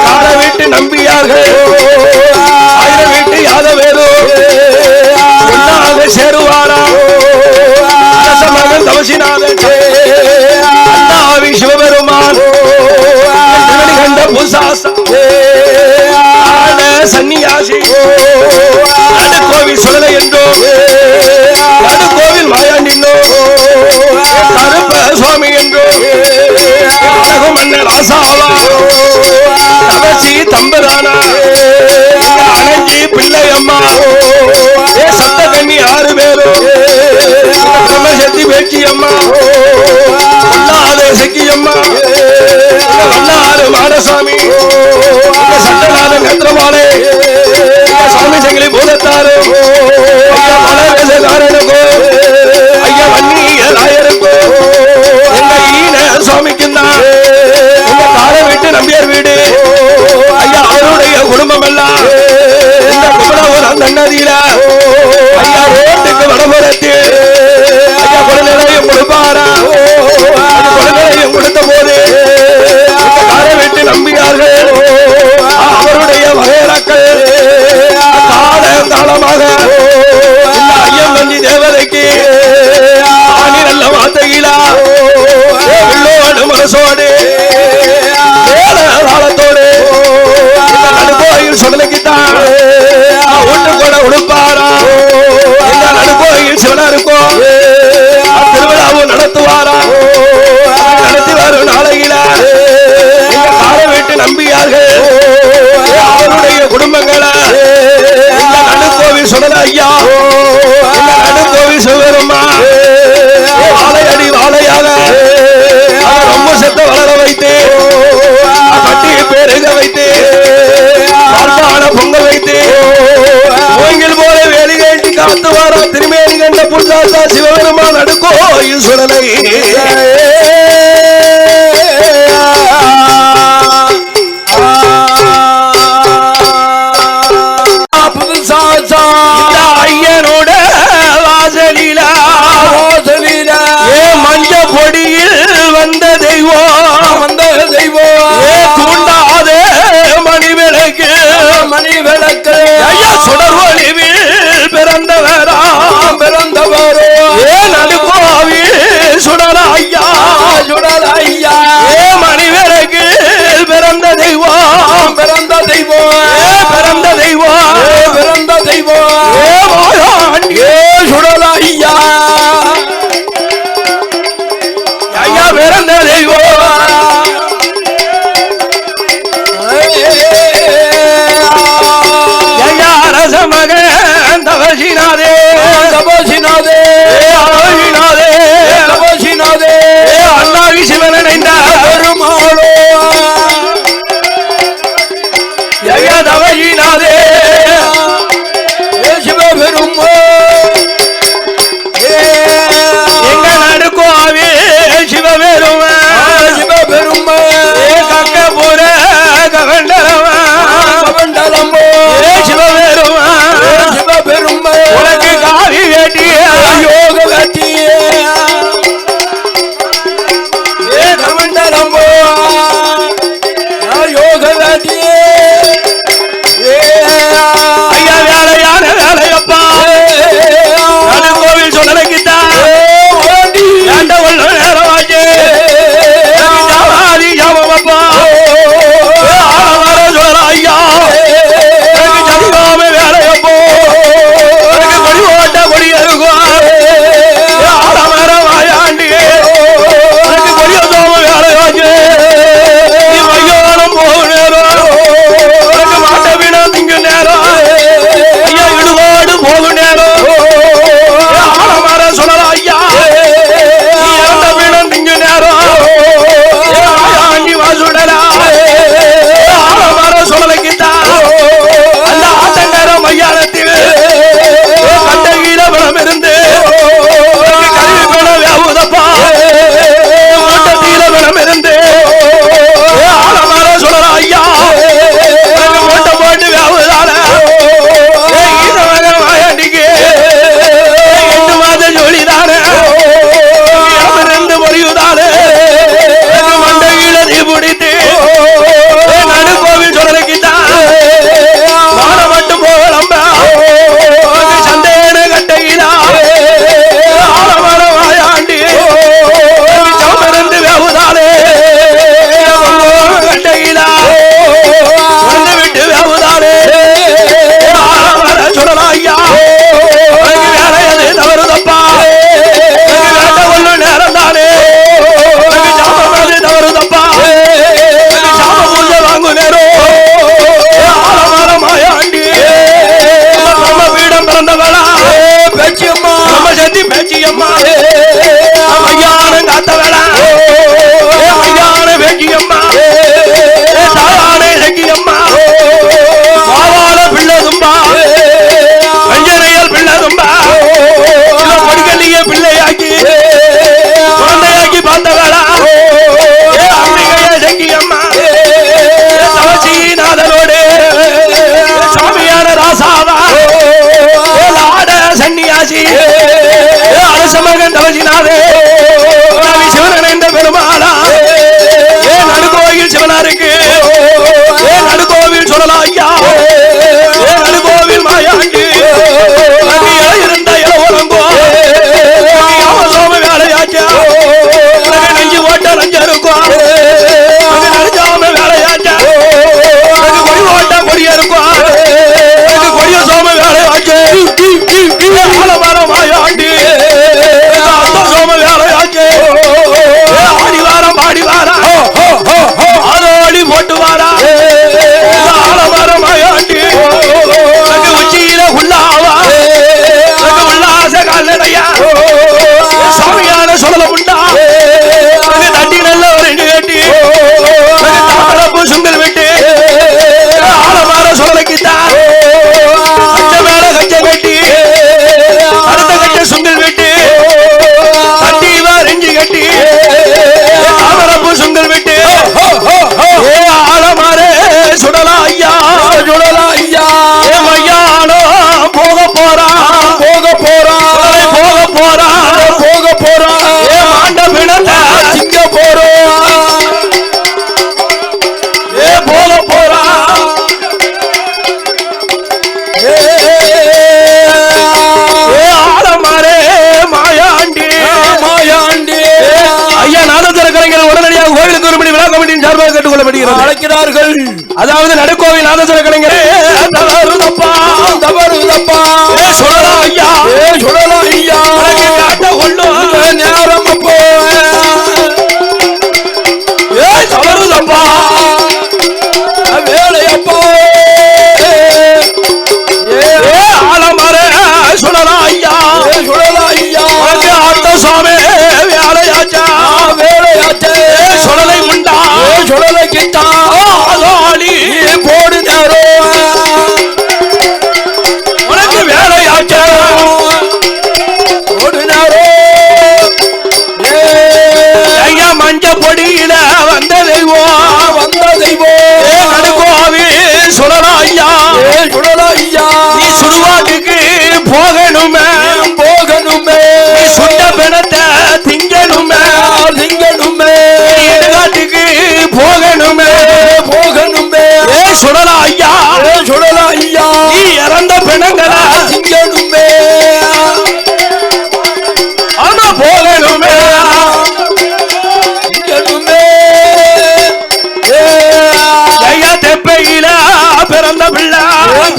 கால விட்டு நம்பியார்கள் 1000 வீட்டு யாதவேரோ ஒன்னாக சேருவாரா மகன் தவசிநாதன் அண்ணாவி சிவபெருமான் கண்ட பூசாசா சன்னியாசி கோவில் சொல்லலை என்றோ கோவில் மாயாண்டின்னோ கருப்ப சுவாமி என்றோ மன்னர் ஆசாவா தவசி தம்பரானா அணஞ்சி பிள்ளையம்மா சப்த கண்ணி 6 பேரோ பிரம்மசக்தி பேச்சி அம்மா சக்கியம்மா வண்ணாறு மாடசாமி சட்டநாத நேத்திரமாலே சுவாமி சங்கிலி பூதத்தாரு பலவேசகாரனுக்கோ ஐயா வன்னிய நாயருக்கோ எங்க ஈன சுவாமிக்கும் தான் உங்க காரை விட்டு நம்பியார் வீடு ஐயா அவருடைய குடும்பம் எல்லாம் இந்த குமரபுரம் தன்னதியில ஐயா ரோட்டுக்கு வடபுறத்து ஐயா குழந்தைகளையும் கொடுப்பாரா குழந்தைகளையும் கொடுத்த போது காரை விட்டு நம்பியார்கள் அவருடைய வகையறாக்கள் காலமாக ஐயம் வந்தி தேவதைக்கு ஆணி நல்ல வார்த்தையிலா மனசோடு காலத்தோடு நடுக்கோயில் சுடலைக்குத்தான் ஒன்று கூட உடுப்பாரா நடுக்கோயில் சிவன தபசிநாதே அழகினாதே தபசிநாதே அண்ணாகி சிவன் இணைந்த பெருமாளோ தவகினாதே சிவபெருமா எங்க நடுக்கோவே சிவபெருமா சிவபெருமா கக்க போற கவண்டலமா கவண்டலம்போ சிவபெருமா சிவபெருமா உனக்கு காவி வேட்டிய யோக வேட்டிய கவண்டலம்போ யோக வேட்டிய ஐயா வேலையான வேலையப்பா நடுக்கோவில் சொல்லலைக்குதா ஏண்ட உள்ள நேரமாச்சு ஜாவாதி ஜாமப்பா ஆளவர சொல்ல ஐயா எனக்கு சதிகாம வேலையப்போ எனக்கு கொடி ஓட்ட கொடி இருக்கும் ஆளவர வாயாண்டி எனக்கு கொடிய சோம வேலையாச்சு நீ மையானம் போகும் நேரம் எனக்கு மாட்ட வீணா திங்க நேரம் ஐயா இடுபாடு போகும் நேரம் ஆளவர சொல்லல ஐயா நீ இறந்த வீணா திங்க நேரம் ஆயாண்டி வாசுடலா ஆளவர சொல்லலைக்குதா அந்த ஆட்டக்கார மையானத்தில் கட்டகீர பலம் இருந்து கல்வி பலம் வியாபுதப்பா ஓட்டத்தீர பலம் இருந்து ஆளவர சொல்லல ஐயா எனக்கு ஓட்ட போட்டு வியாபுதால ஈரவர வாயாண்டிக்கு 8 மாத ஜோலிதானே இருந்து மொழியுதானே மண்டையில தீ பிடித்து நடுக்கோவில் சொல்லலைக்குதா வாழ மட்டும் போகலம்பா சந்தேன கட்டையிலா ஆழமர வாயாண்டி சமர்ந்து வேவுதாலே கட்டையிலா வந்து விட்டு வேவுதாலே ஆழமர சொல்லலாம் ஐயா எனக்கு வேலையது தவறுதப்பா எனக்கு வேட்ட கொள்ளு நேரம் தானே எனக்கு சாமது தவறுதப்பா எனக்கு சாம பூஜை வாங்கு நேரம் ஆழமர மாயாண்டி நம்ம பீடம் பிறந்தவளா பேச்சியம்மா நம்ம சத்தி பேச்சியம்மா ஐயானம் காத்தவளா ஐயான பேச்சியம்மா தாயானே சக்கியம்மா மாவாள பிள்ளதும்பா வஞ்சனையல் பிள்ளதும்பா பொடிக்கல்லிய பிள்ளையாக்கி குழந்தையாக்கி பார்த்தவளா அம்பிகைய சக்கியம்மா தவசீநாதனோடு சாமியான ராசாவா ஆட சன்னியாசி அரசமகன் தவசினாதே சிவன் என்ற பெருமாளா நடுக்கோவில் சிவனாருக்கு நடுக்கோவில் சொல்லலாம் ஐயா நடுக்கோவில் மாயாண்டி இருந்த இளவரங்கோ சோம வேலையாச்சா நெஞ்சு ஓட்ட நஞ்சு இருக்கும் நடிச்சாம வேலையாச்சா கொடி ஓட்ட கொடிய இருக்கும் கொடிய சோம வேலையாச்சு ஆலமரம் மாயாண்டி அந்த சோம வேலையாச்சு ஆடி வாரம் பாடி வாரா ஆரோடி போட்டு வாரா ஆலமரம் மாயாண்டி உச்சியில உள்ளாவா உல்லாச கால்நடையா சாமியான சொல்லல உண்டா தட்டி நல்ல ஒரு கேட்டி தாமரப்பு சுங்கல் விட்டு ஆலமர சொல்லலைக்குதா கச்ச மேல கச்ச கட்டி அடுத்த கச்ச சுங்கல் விட்டு தட்டி ரெஞ்சி கட்டி தாமரப்பு சுங்கல் விட்டு ஆலமரே சுடலா ஐயா சுடலா ஐயா மையானோ போக போறா போக போறா போக போறா போக போறா ஆண்ட பிணத்தை சிங்க போறோம் போக போறா ஆலமரே மாயாண்டி மாயாண்டி ஐயா நாதஸ்வர கலைஞர் உடனடியாக கோவிலுக்கு ஒருபடி விழா கமிட்டியின் சார்பாக கேட்டுக்கொள்ளப்படுகிறது அழைக்கிறார்கள் அதாவது நடுக்கோவில் நாதஸ்வர கலைஞரே தவறுதப்பா தவறுதப்பா சொல்லலாம் ஐயா சுடலா ஐயா உனக்கு காட்ட கொள்ளும் நேரம் அப்போ தவறுதப்பா வேலையப்போ ஆலமரே சொல்லலாம் ஐயா சுடலா பிணங்களா திங்கணுமே ஆமா போகணுமே திங்கணுமே ஐயா தெப்பையில பிறந்த பிள்ளை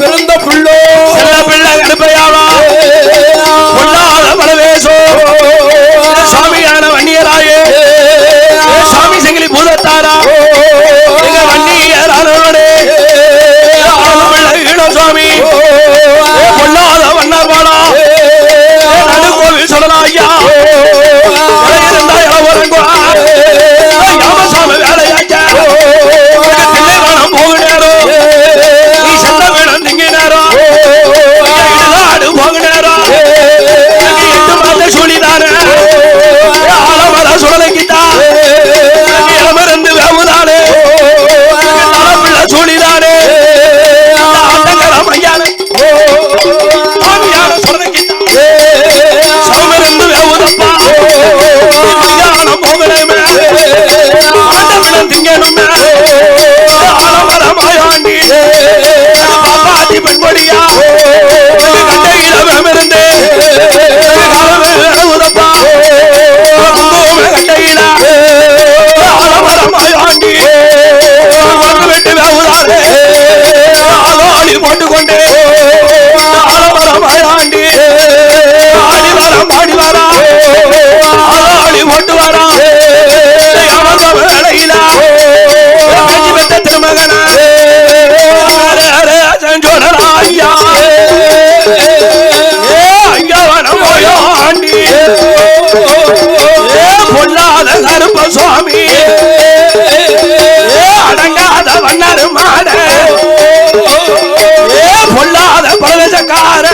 பிறந்த பிள்ளோ சில பிள்ளை கடுப்பையாவா பொல்லாத பலவேசோ சாமியான வன்னியராயே சாமி செங்கிலி பூதத்தாரா எங்க வன்னியரானோடே ஈழ சுவாமி பொல்லாத வண்ணார்பாடா நடுக்கோவில் சொல்லலாம் ஐயா இருந்தா இளவரங்குவா ராமசாமி வேலையாச்சா தில்லைவானம் போக நேரம் நீ செத்த வேணும் திங்க நேரம் இடுகாடு போக நேரம் எட்டு மாத சொல்லிதானே ஆலமர சுழலைக்கிட்டா இளமருந்து வேவுதானே தலைப்பிள்ள சொல்லிதானே ஐயானே சுழலைக்கிட்டா சமருந்து வேவுதப்பா ஞானம் போகணுமே ஆண்டவனம் திங்கணுமே ஆலமரமாயாண்டி பாப்பாத்தி பெண்படியா கண்டையில வேமிருந்து வேவுதப்பா கண்டையில ஆலமரமாயாண்டி விட்டு வேவுதானே ஆலோடி போட்டுக்கொண்டு ஆலமரமாயாண்டி ஆடி வரம் ஆடி வரா ஆளி ஓட்டு வரா வேலையில பெற்ற திருமகன ஐயா ஐயா வனம் ஆண்டி பொல்லாத கருப்ப சுவாமி அடங்காத வண்ணரு மாட பொல்லாத பழசக்கார